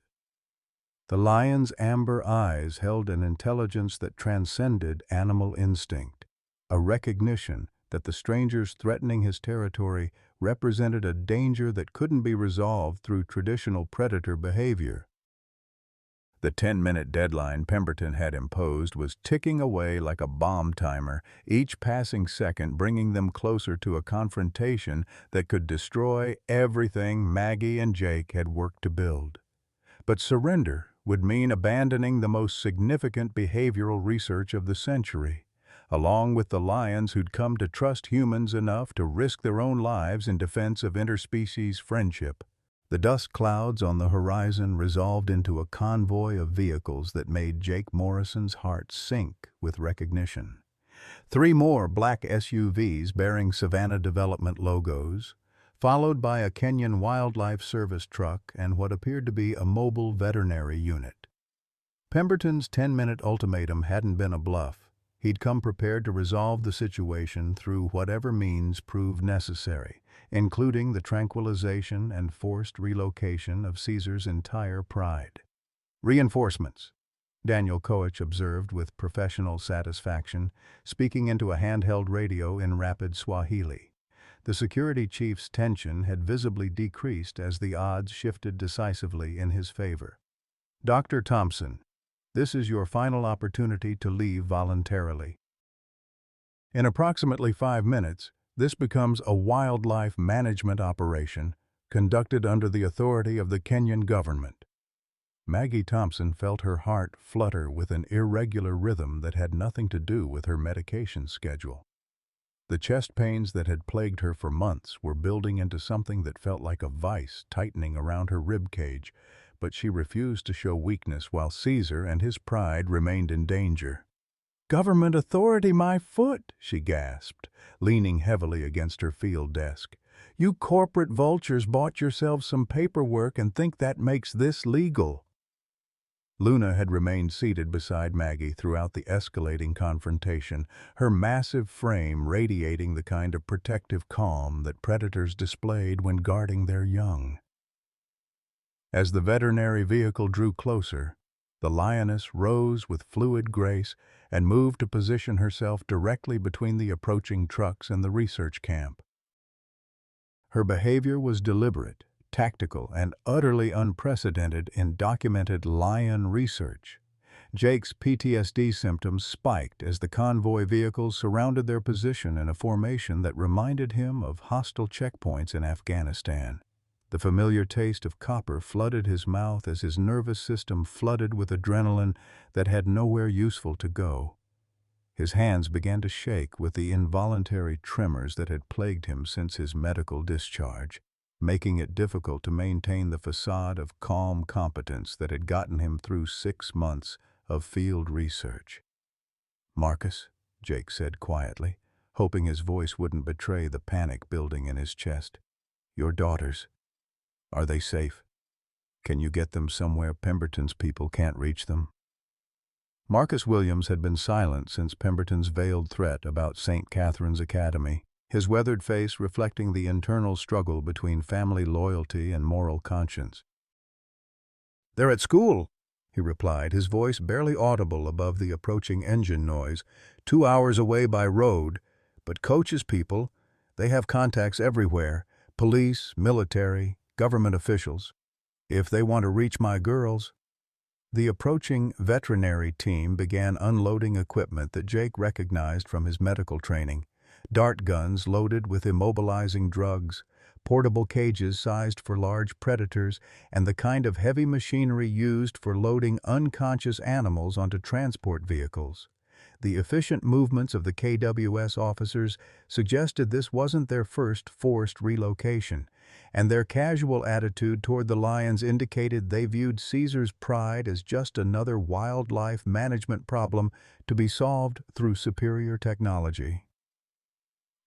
The lion's amber eyes held an intelligence that transcended animal instinct, a recognition that the strangers threatening his territory represented a danger that couldn't be resolved through traditional predator behavior. The 10-minute deadline Pemberton had imposed was ticking away like a bomb timer, each passing second bringing them closer to a confrontation that could destroy everything Maggie and Jake had worked to build. But surrender would mean abandoning the most significant behavioral research of the century, along with the lions who'd come to trust humans enough to risk their own lives in defense of interspecies friendship. The dust clouds on the horizon resolved into a convoy of vehicles that made Jake Morrison's heart sink with recognition. 3 more black SUVs bearing Savannah Development logos, followed by a Kenyan Wildlife Service truck and what appeared to be a mobile veterinary unit. Pemberton's 10-minute ultimatum hadn't been a bluff. He'd come prepared to resolve the situation through whatever means proved necessary, including the tranquilization and forced relocation of Caesar's entire pride. Reinforcements, Daniel Koech observed with professional satisfaction, speaking into a handheld radio in rapid Swahili. The security chief's tension had visibly decreased as the odds shifted decisively in his favor. Dr. Thompson, this is your final opportunity to leave voluntarily. In approximately 5 minutes, this becomes a wildlife management operation conducted under the authority of the Kenyan government. Maggie Thompson felt her heart flutter with an irregular rhythm that had nothing to do with her medication schedule. The chest pains that had plagued her for months were building into something that felt like a vice tightening around her rib cage, but she refused to show weakness while Caesar and his pride remained in danger. "Government authority, my foot," she gasped, leaning heavily against her field desk. "You corporate vultures bought yourselves some paperwork and think that makes this legal." Luna had remained seated beside Maggie throughout the escalating confrontation, her massive frame radiating the kind of protective calm that predators displayed when guarding their young. As the veterinary vehicle drew closer, the Lioness rose with fluid grace and moved to position herself directly between the approaching trucks and the research camp. Her behavior was deliberate, tactical, and utterly unprecedented in documented lion research. Jake's PTSD symptoms spiked as the convoy vehicles surrounded their position in a formation that reminded him of hostile checkpoints in Afghanistan. The familiar taste of copper flooded his mouth as his nervous system flooded with adrenaline that had nowhere useful to go. His hands began to shake with the involuntary tremors that had plagued him since his medical discharge, making it difficult to maintain the facade of calm competence that had gotten him through 6 months of field research. "Marcus," Jake said quietly, hoping his voice wouldn't betray the panic building in his chest. "Your daughters. Are they safe? Can you get them somewhere Pemberton's people can't reach them?" Marcus Williams had been silent since Pemberton's veiled threat about St. Catherine's Academy, his weathered face reflecting the internal struggle between family loyalty and moral conscience. "They're at school," he replied, his voice barely audible above the approaching engine noise, 2 hours away by road, but Coach's people, they have contacts everywhere, police, military, government officials. If they want to reach my girls." The approaching veterinary team began unloading equipment that Jake recognized from his medical training. Dart guns loaded with immobilizing drugs, portable cages sized for large predators, and the kind of heavy machinery used for loading unconscious animals onto transport vehicles. The efficient movements of the KWS officers suggested this wasn't their first forced relocation, and their casual attitude toward the lions indicated they viewed Caesar's pride as just another wildlife management problem to be solved through superior technology.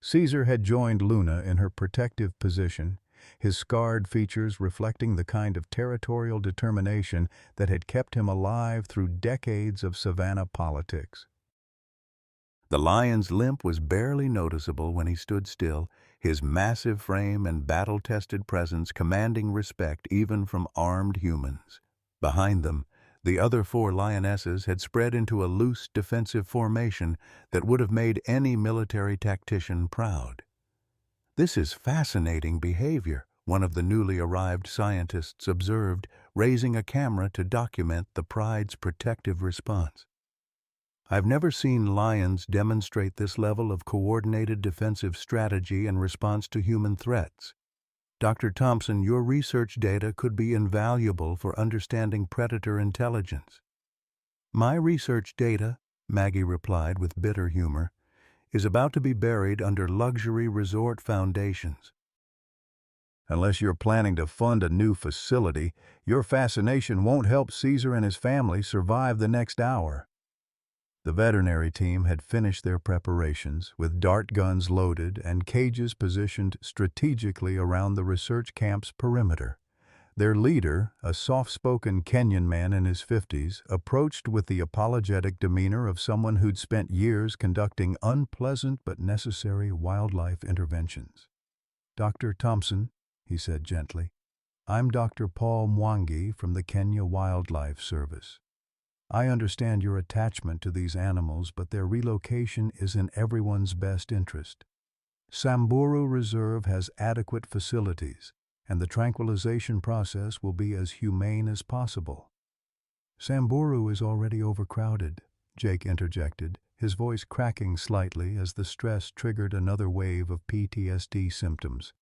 Caesar had joined Luna in her protective position, his scarred features reflecting the kind of territorial determination that had kept him alive through decades of savannah politics. The lion's limp was barely noticeable when he stood still, his massive frame and battle-tested presence commanding respect even from armed humans. Behind them, the other 4 lionesses had spread into a loose defensive formation that would have made any military tactician proud. "This is fascinating behavior," one of the newly arrived scientists observed, raising a camera to document the pride's protective response. "I've never seen lions demonstrate this level of coordinated defensive strategy in response to human threats. Dr. Thompson, your research data could be invaluable for understanding predator intelligence." "My research data," Maggie replied with bitter humor, "is about to be buried under luxury resort foundations." "Unless you're planning to fund a new facility, your fascination won't help Caesar and his family survive the next hour." The veterinary team had finished their preparations, with dart guns loaded and cages positioned strategically around the research camp's perimeter. Their leader, a soft-spoken Kenyan man in his 50s, approached with the apologetic demeanor of someone who'd spent years conducting unpleasant but necessary wildlife interventions. "Dr. Thompson," he said gently, "I'm Dr. Paul Mwangi from the Kenya Wildlife Service. I understand your attachment to these animals, but their relocation is in everyone's best interest. Samburu Reserve has adequate facilities, and the tranquilization process will be as humane as possible." "Samburu is already overcrowded," Jake interjected, his voice cracking slightly as the stress triggered another wave of PTSD symptoms.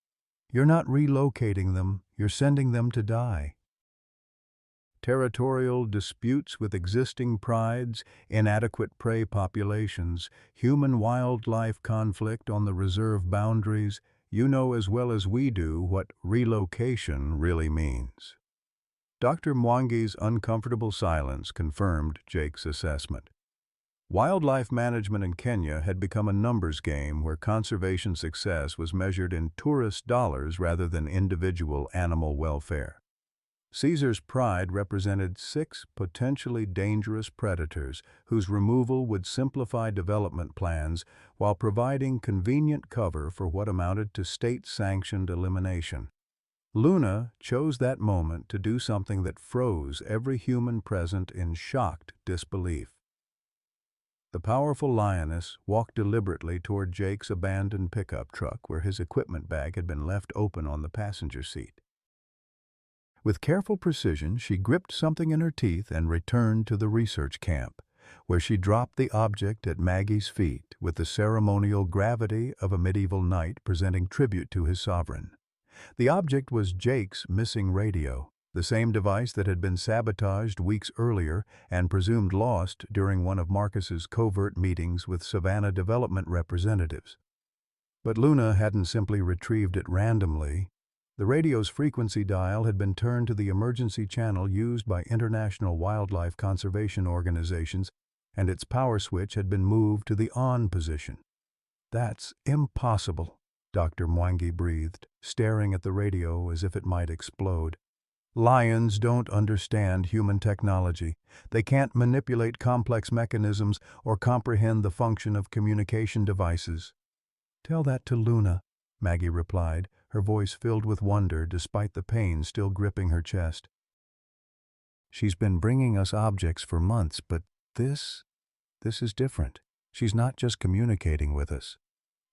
"You're not relocating them, you're sending them to die." Territorial disputes with existing prides, inadequate prey populations, human-wildlife conflict on the reserve boundaries, you know as well as we do what relocation really means. Dr. Mwangi's uncomfortable silence confirmed Jake's assessment. Wildlife management in Kenya had become a numbers game where conservation success was measured in tourist dollars rather than individual animal welfare. Caesar's pride represented 6 potentially dangerous predators whose removal would simplify development plans while providing convenient cover for what amounted to state-sanctioned elimination. Luna chose that moment to do something that froze every human present in shocked disbelief. The powerful Lioness walked deliberately toward Jake's abandoned pickup truck where his equipment bag had been left open on the passenger seat. With careful precision, she gripped something in her teeth and returned to the research camp, where she dropped the object at Maggie's feet with the ceremonial gravity of a medieval knight presenting tribute to his sovereign. The object was Jake's missing radio, the same device that had been sabotaged weeks earlier and presumed lost during one of Marcus's covert meetings with Savannah development representatives. But Luna hadn't simply retrieved it randomly. The radio's frequency dial had been turned to the emergency channel used by international wildlife conservation organizations, and its power switch had been moved to the on position. "That's impossible," Dr. Mwangi breathed, staring at the radio as if it might explode. "Lions don't understand human technology. They can't manipulate complex mechanisms or comprehend the function of communication devices." "Tell that to Luna," Maggie replied, her voice filled with wonder despite the pain still gripping her chest. "She's been bringing us objects for months, but this is different. She's not just communicating with us.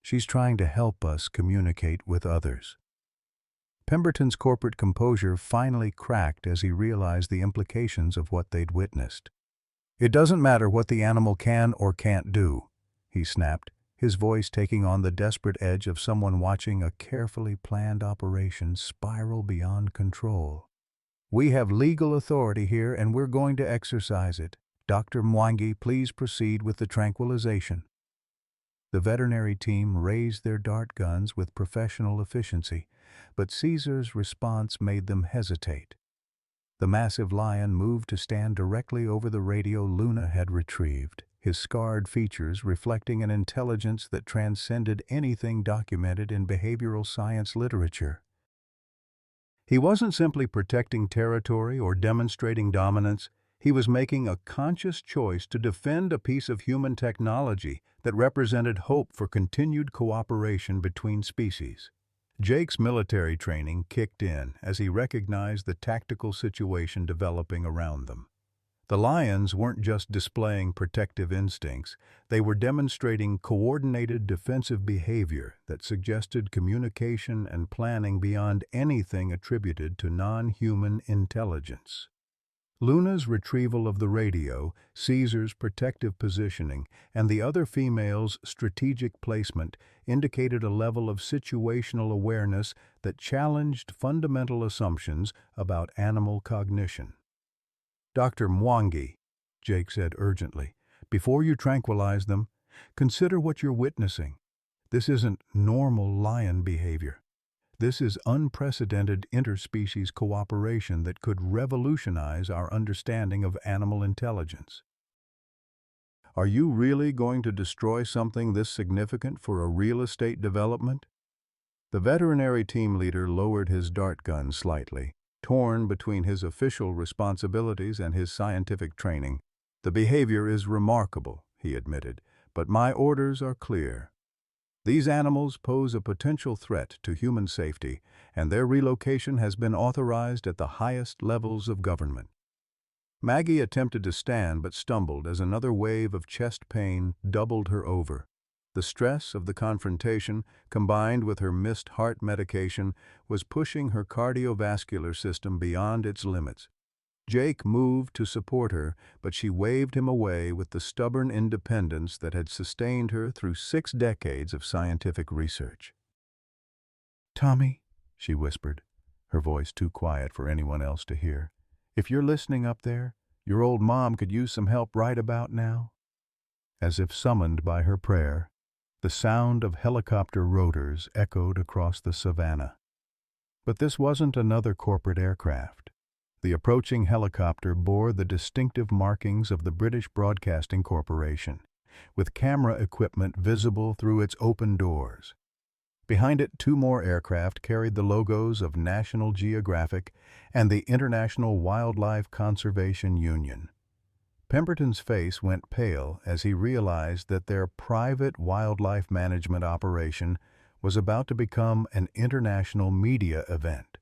She's trying to help us communicate with others." Pemberton's corporate composure finally cracked as he realized the implications of what they'd witnessed. "It doesn't matter what the animal can or can't do," he snapped, his voice taking on the desperate edge of someone watching a carefully planned operation spiral beyond control. "We have legal authority here and we're going to exercise it. Dr. Mwangi, please proceed with the tranquilization." The veterinary team raised their dart guns with professional efficiency, but Caesar's response made them hesitate. The massive lion moved to stand directly over the radio Luna had retrieved, his scarred features reflecting an intelligence that transcended anything documented in behavioral science literature. He wasn't simply protecting territory or demonstrating dominance. He was making a conscious choice to defend a piece of human technology that represented hope for continued cooperation between species. Jake's military training kicked in as he recognized the tactical situation developing around them. The lions weren't just displaying protective instincts, they were demonstrating coordinated defensive behavior that suggested communication and planning beyond anything attributed to non-human intelligence. Luna's retrieval of the radio, Caesar's protective positioning, and the other female's strategic placement indicated a level of situational awareness that challenged fundamental assumptions about animal cognition. "Dr. Mwangi," Jake said urgently, "before you tranquilize them, consider what you're witnessing. This isn't normal lion behavior. This is unprecedented interspecies cooperation that could revolutionize our understanding of animal intelligence." Are you really going to destroy something this significant for a real estate development? The veterinary team leader lowered his dart gun slightly, torn between his official responsibilities and his scientific training. The behavior is remarkable, he admitted, but my orders are clear. These animals pose a potential threat to human safety, and their relocation has been authorized at the highest levels of government. Maggie attempted to stand but stumbled as another wave of chest pain doubled her over. The stress of the confrontation, combined with her missed heart medication, was pushing her cardiovascular system beyond its limits. Jake moved to support her, but she waved him away with the stubborn independence that had sustained her through 6 decades of scientific research. "Tommy," she whispered, her voice too quiet for anyone else to hear, "if you're listening up there, your old mom could use some help right about now." As if summoned by her prayer, the sound of helicopter rotors echoed across the savannah. But this wasn't another corporate aircraft. The approaching helicopter bore the distinctive markings of the British Broadcasting Corporation, with camera equipment visible through its open doors. Behind it, 2 more aircraft carried the logos of National Geographic and the International Wildlife Conservation Union. Pemberton's face went pale as he realized that their private wildlife management operation was about to become an international media event.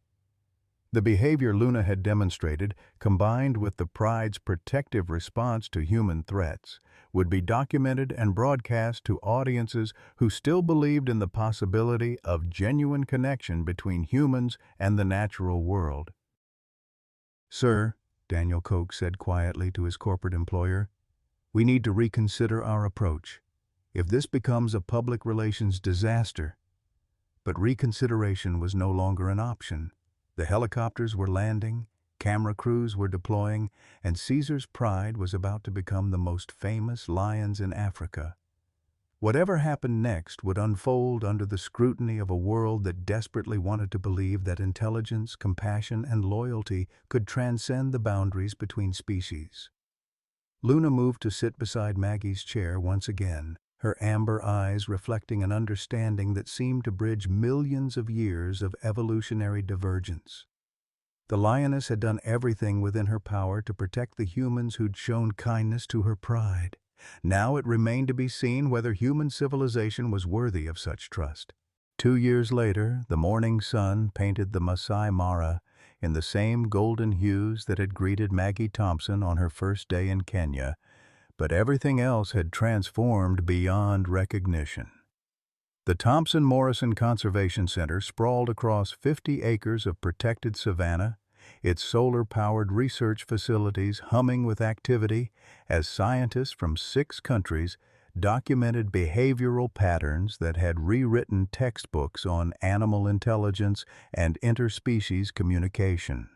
The behavior Luna had demonstrated, combined with the pride's protective response to human threats, would be documented and broadcast to audiences who still believed in the possibility of genuine connection between humans and the natural world. "Sir," Daniel Koch said quietly to his corporate employer, "we need to reconsider our approach. If this becomes a public relations disaster..." But reconsideration was no longer an option. The helicopters were landing, camera crews were deploying, and Caesar's pride was about to become the most famous lions in Africa. Whatever happened next would unfold under the scrutiny of a world that desperately wanted to believe that intelligence, compassion, and loyalty could transcend the boundaries between species. Luna moved to sit beside Maggie's chair once again, her amber eyes reflecting an understanding that seemed to bridge millions of years of evolutionary divergence. The Lioness had done everything within her power to protect the humans who'd shown kindness to her pride. Now it remained to be seen whether human civilization was worthy of such trust. 2 years later, the morning sun painted the Masai Mara in the same golden hues that had greeted Maggie Thompson on her first day in Kenya, but everything else had transformed beyond recognition. The Thompson-Morrison Conservation Center sprawled across 50 acres of protected savanna, its solar-powered research facilities humming with activity as scientists from 6 countries documented behavioral patterns that had rewritten textbooks on animal intelligence and interspecies communication.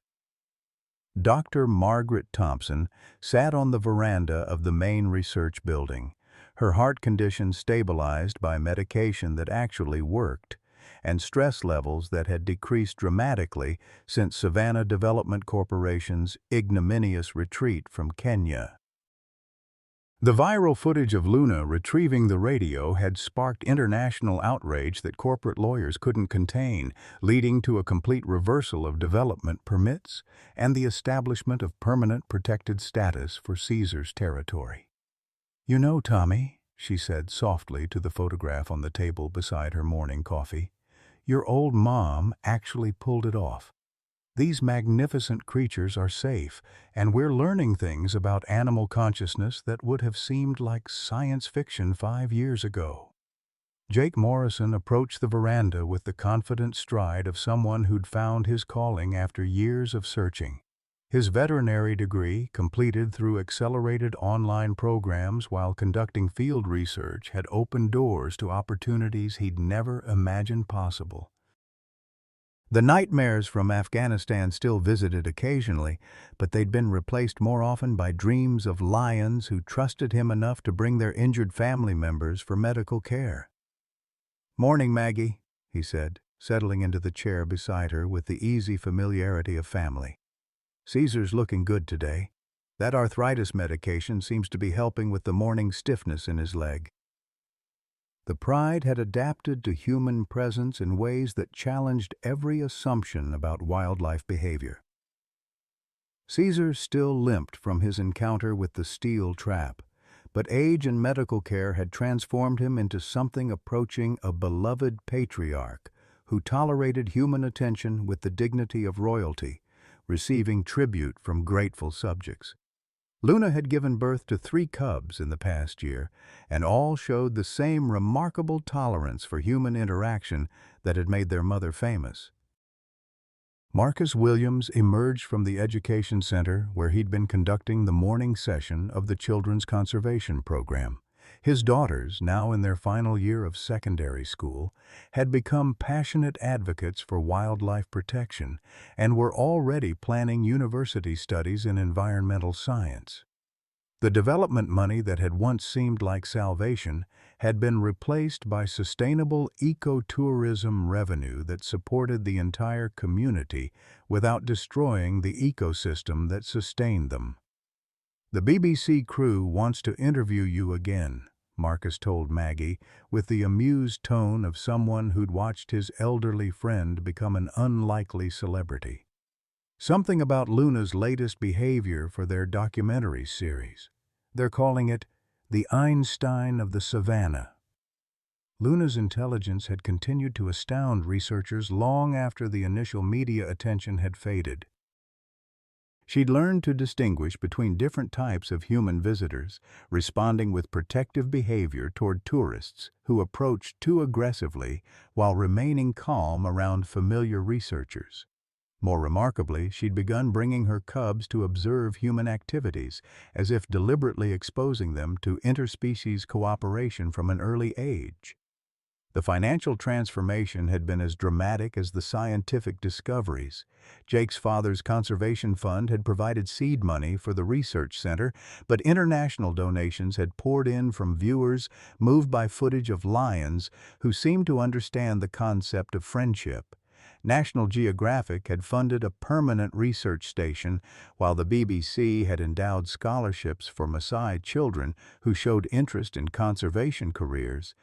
Dr. Margaret Thompson sat on the veranda of the main research building, her heart condition stabilized by medication that actually worked, and stress levels that had decreased dramatically since Savannah Development Corporation's ignominious retreat from Kenya. The viral footage of Luna retrieving the radio had sparked international outrage that corporate lawyers couldn't contain, leading to a complete reversal of development permits and the establishment of permanent protected status for Caesar's territory. "You know, Tommy," she said softly to the photograph on the table beside her morning coffee, "your old mom actually pulled it off. These magnificent creatures are safe, and we're learning things about animal consciousness that would have seemed like science fiction 5 years ago." Jake Morrison approached the veranda with the confident stride of someone who'd found his calling after years of searching. His veterinary degree, completed through accelerated online programs while conducting field research, had opened doors to opportunities he'd never imagined possible. The nightmares from Afghanistan still visited occasionally, but they'd been replaced more often by dreams of lions who trusted him enough to bring their injured family members for medical care. "Morning, Maggie," he said, settling into the chair beside her with the easy familiarity of family. "Caesar's looking good today. That arthritis medication seems to be helping with the morning stiffness in his leg. The pride had adapted to human presence in ways that challenged every assumption about wildlife behavior. Caesar still limped from his encounter with the steel trap, but age and medical care had transformed him into something approaching a beloved patriarch who tolerated human attention with the dignity of royalty, receiving tribute from grateful subjects. Luna had given birth to 3 cubs in the past year, and all showed the same remarkable tolerance for human interaction that had made their mother famous. Marcus Williams emerged from the education center where he'd been conducting the morning session of the Children's Conservation Program. His daughters, now in their final year of secondary school, had become passionate advocates for wildlife protection and were already planning university studies in environmental science. The development money that had once seemed like salvation had been replaced by sustainable ecotourism revenue that supported the entire community without destroying the ecosystem that sustained them. "The BBC crew wants to interview you again," Marcus told Maggie, with the amused tone of someone who'd watched his elderly friend become an unlikely celebrity. Something about Luna's latest behavior for their documentary series. They're calling it The Einstein of the Savannah. Luna's intelligence had continued to astound researchers long after the initial media attention had faded. She'd learned to distinguish between different types of human visitors, responding with protective behavior toward tourists who approached too aggressively while remaining calm around familiar researchers. More remarkably, she'd begun bringing her cubs to observe human activities, as if deliberately exposing them to interspecies cooperation from an early age. The financial transformation had been as dramatic as the scientific discoveries. Jake's father's conservation fund had provided seed money for the research center, but international donations had poured in from viewers moved by footage of lions who seemed to understand the concept of friendship. National Geographic had funded a permanent research station, while the BBC had endowed scholarships for Maasai children who showed interest in conservation careers.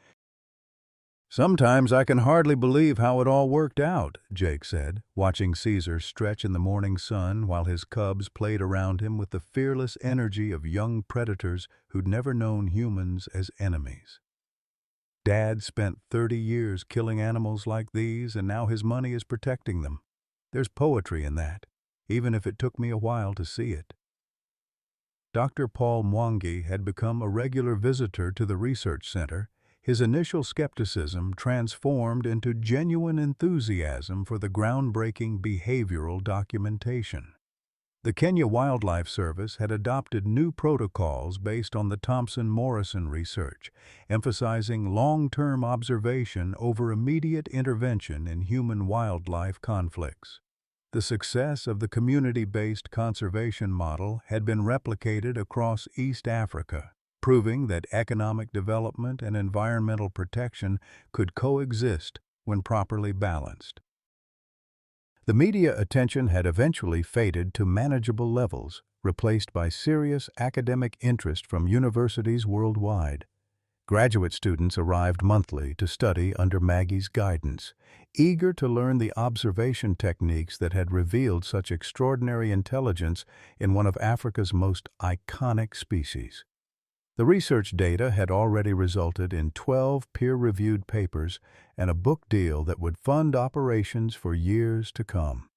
"Sometimes I can hardly believe how it all worked out," Jake said, watching Caesar stretch in the morning sun while his cubs played around him with the fearless energy of young predators who'd never known humans as enemies. "Dad spent 30 years killing animals like these, and now his money is protecting them. There's poetry in that, even if it took me a while to see it." Dr. Paul Mwangi had become a regular visitor to the research center, his initial skepticism transformed into genuine enthusiasm for the groundbreaking behavioral documentation. The Kenya Wildlife Service had adopted new protocols based on the Thomson-Morrison research, emphasizing long-term observation over immediate intervention in human-wildlife conflicts. The success of the community-based conservation model had been replicated across East Africa, proving that economic development and environmental protection could coexist when properly balanced. The media attention had eventually faded to manageable levels, replaced by serious academic interest from universities worldwide. Graduate students arrived monthly to study under Maggie's guidance, eager to learn the observation techniques that had revealed such extraordinary intelligence in one of Africa's most iconic species. The research data had already resulted in 12 peer-reviewed papers and a book deal that would fund operations for years to come.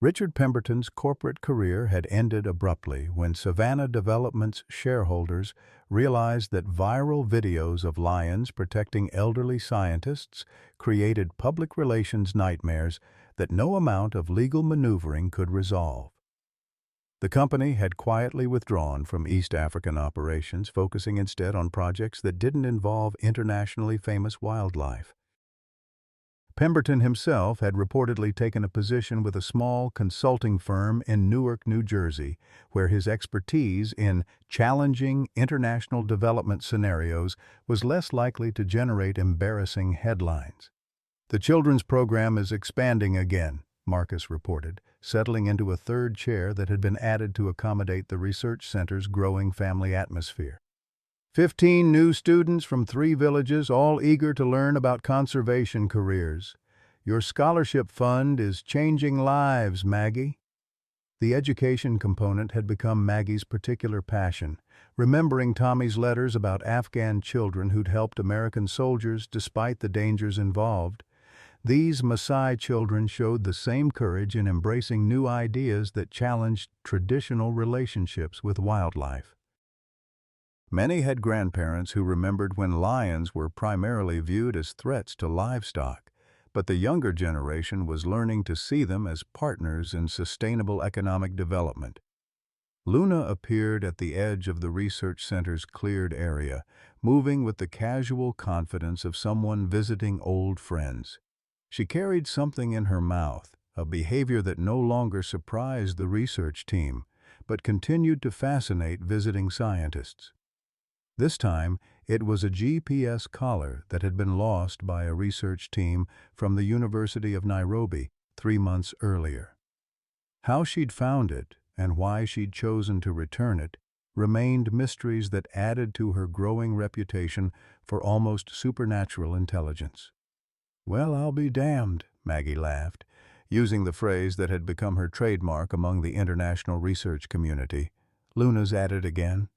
Richard Pemberton's corporate career had ended abruptly when Savannah Development's shareholders realized that viral videos of lions protecting elderly scientists created public relations nightmares that no amount of legal maneuvering could resolve. The company had quietly withdrawn from East African operations, focusing instead on projects that didn't involve internationally famous wildlife. Pemberton himself had reportedly taken a position with a small consulting firm in Newark, New Jersey, where his expertise in challenging international development scenarios was less likely to generate embarrassing headlines. "The children's program is expanding again," Marcus reported, settling into a third chair that had been added to accommodate the research center's growing family atmosphere. 15 new students from 3 villages, all eager to learn about conservation careers. Your scholarship fund is changing lives, Maggie. The education component had become Maggie's particular passion, remembering Tommy's letters about Afghan children who'd helped American soldiers despite the dangers involved. These Maasai children showed the same courage in embracing new ideas that challenged traditional relationships with wildlife. Many had grandparents who remembered when lions were primarily viewed as threats to livestock, but the younger generation was learning to see them as partners in sustainable economic development. Luna appeared at the edge of the research center's cleared area, moving with the casual confidence of someone visiting old friends. She carried something in her mouth, a behavior that no longer surprised the research team, but continued to fascinate visiting scientists. This time, it was a GPS collar that had been lost by a research team from the University of Nairobi 3 months earlier. How she'd found it and why she'd chosen to return it remained mysteries that added to her growing reputation for almost supernatural intelligence. "Well, I'll be damned," Maggie laughed, using the phrase that had become her trademark among the international research community. Luna's at it again.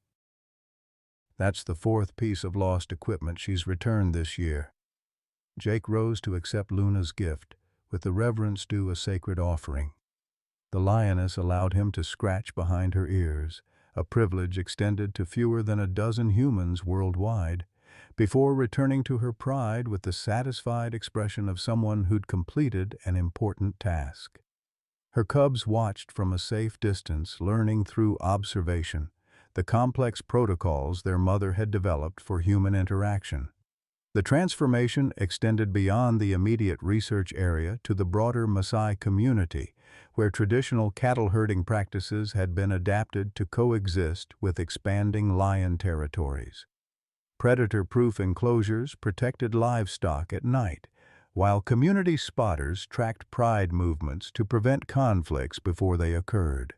That's the 4th piece of lost equipment she's returned this year. Jake rose to accept Luna's gift, with the reverence due a sacred offering. The Lioness allowed him to scratch behind her ears, a privilege extended to fewer than a dozen humans worldwide, before returning to her pride with the satisfied expression of someone who'd completed an important task. Her cubs watched from a safe distance, learning through observation the complex protocols their mother had developed for human interaction. The transformation extended beyond the immediate research area to the broader Maasai community, where traditional cattle herding practices had been adapted to coexist with expanding lion territories. Predator-proof enclosures protected livestock at night, while community spotters tracked pride movements to prevent conflicts before they occurred.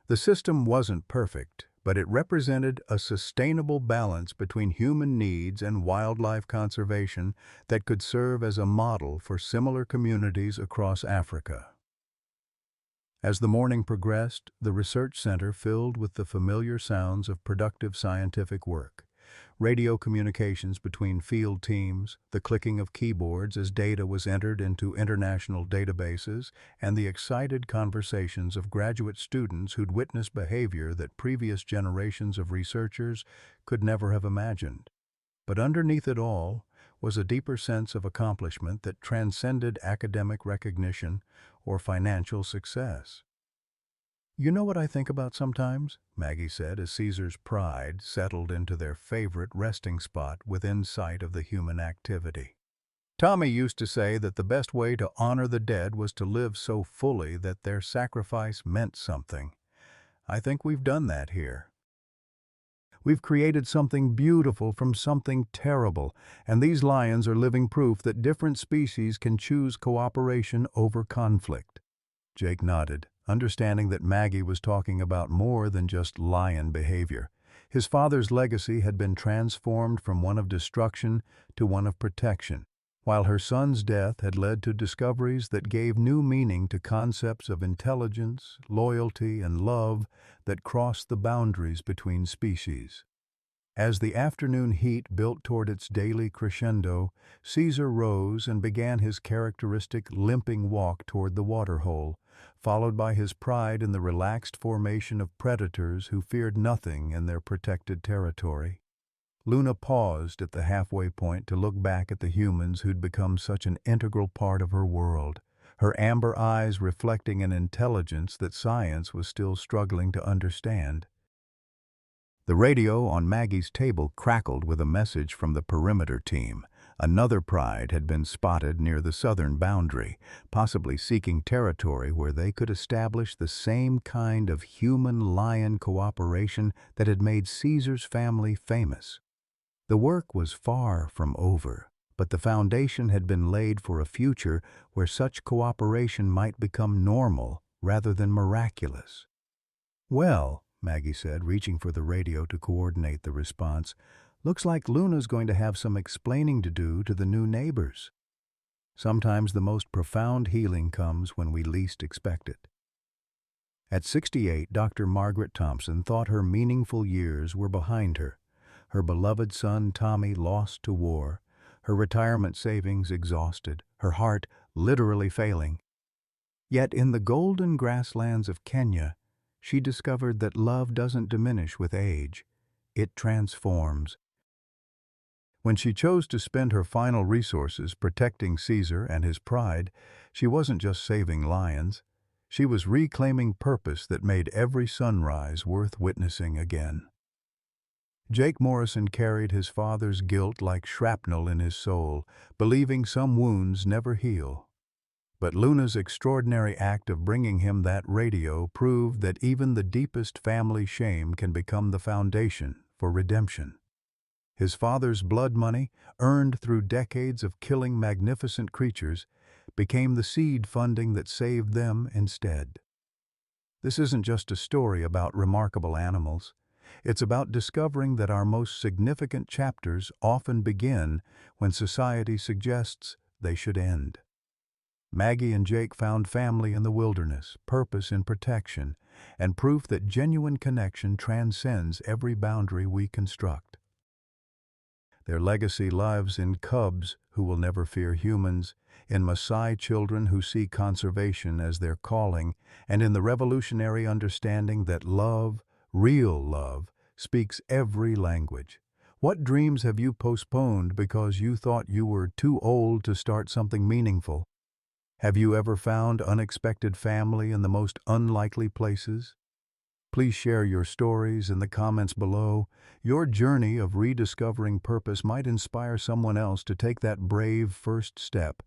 The system wasn't perfect, but it represented a sustainable balance between human needs and wildlife conservation that could serve as a model for similar communities across Africa. As the morning progressed, the research center filled with the familiar sounds of productive scientific work. Radio communications between field teams, the clicking of keyboards as data was entered into international databases, and the excited conversations of graduate students who'd witnessed behavior that previous generations of researchers could never have imagined. But underneath it all was a deeper sense of accomplishment that transcended academic recognition or financial success. "You know what I think about sometimes?" Maggie said as Caesar's pride settled into their favorite resting spot within sight of the human activity. "Tommy used to say that the best way to honor the dead was to live so fully that their sacrifice meant something. I think we've done that here. We've created something beautiful from something terrible, and these lions are living proof that different species can choose cooperation over conflict." Jake nodded, understanding that Maggie was talking about more than just lion behavior. His father's legacy had been transformed from one of destruction to one of protection, while her son's death had led to discoveries that gave new meaning to concepts of intelligence, loyalty, and love that crossed the boundaries between species. As the afternoon heat built toward its daily crescendo, Caesar rose and began his characteristic limping walk toward the waterhole, followed by his pride in the relaxed formation of predators who feared nothing in their protected territory. Luna paused at the halfway point to look back at the humans who'd become such an integral part of her world, her amber eyes reflecting an intelligence that science was still struggling to understand. The radio on Maggie's table crackled with a message from the perimeter team. Another pride had been spotted near the southern boundary, possibly seeking territory where they could establish the same kind of human-lion cooperation that had made Caesar's family famous. The work was far from over, but the foundation had been laid for a future where such cooperation might become normal rather than miraculous. "Well," Maggie said, reaching for the radio to coordinate the response, "looks like Luna's going to have some explaining to do to the new neighbors." Sometimes the most profound healing comes when we least expect it. At 68, Dr. Margaret Thompson thought her meaningful years were behind her. Her beloved son Tommy lost to war, her retirement savings exhausted, her heart literally failing. Yet in the golden grasslands of Kenya, she discovered that love doesn't diminish with age. It transforms. When she chose to spend her final resources protecting Caesar and his pride, she wasn't just saving lions. She was reclaiming purpose that made every sunrise worth witnessing again. Jake Morrison carried his father's guilt like shrapnel in his soul, believing some wounds never heal. But Luna's extraordinary act of bringing him that radio proved that even the deepest family shame can become the foundation for redemption. His father's blood money, earned through decades of killing magnificent creatures, became the seed funding that saved them instead. This isn't just a story about remarkable animals. It's about discovering that our most significant chapters often begin when society suggests they should end. Maggie and Jake found family in the wilderness, purpose in protection, and proof that genuine connection transcends every boundary we construct. Their legacy lives in cubs who will never fear humans, in Maasai children who see conservation as their calling, and in the revolutionary understanding that love, real love, speaks every language. What dreams have you postponed because you thought you were too old to start something meaningful? Have you ever found unexpected family in the most unlikely places? Please share your stories in the comments below. Your journey of rediscovering purpose might inspire someone else to take that brave first step.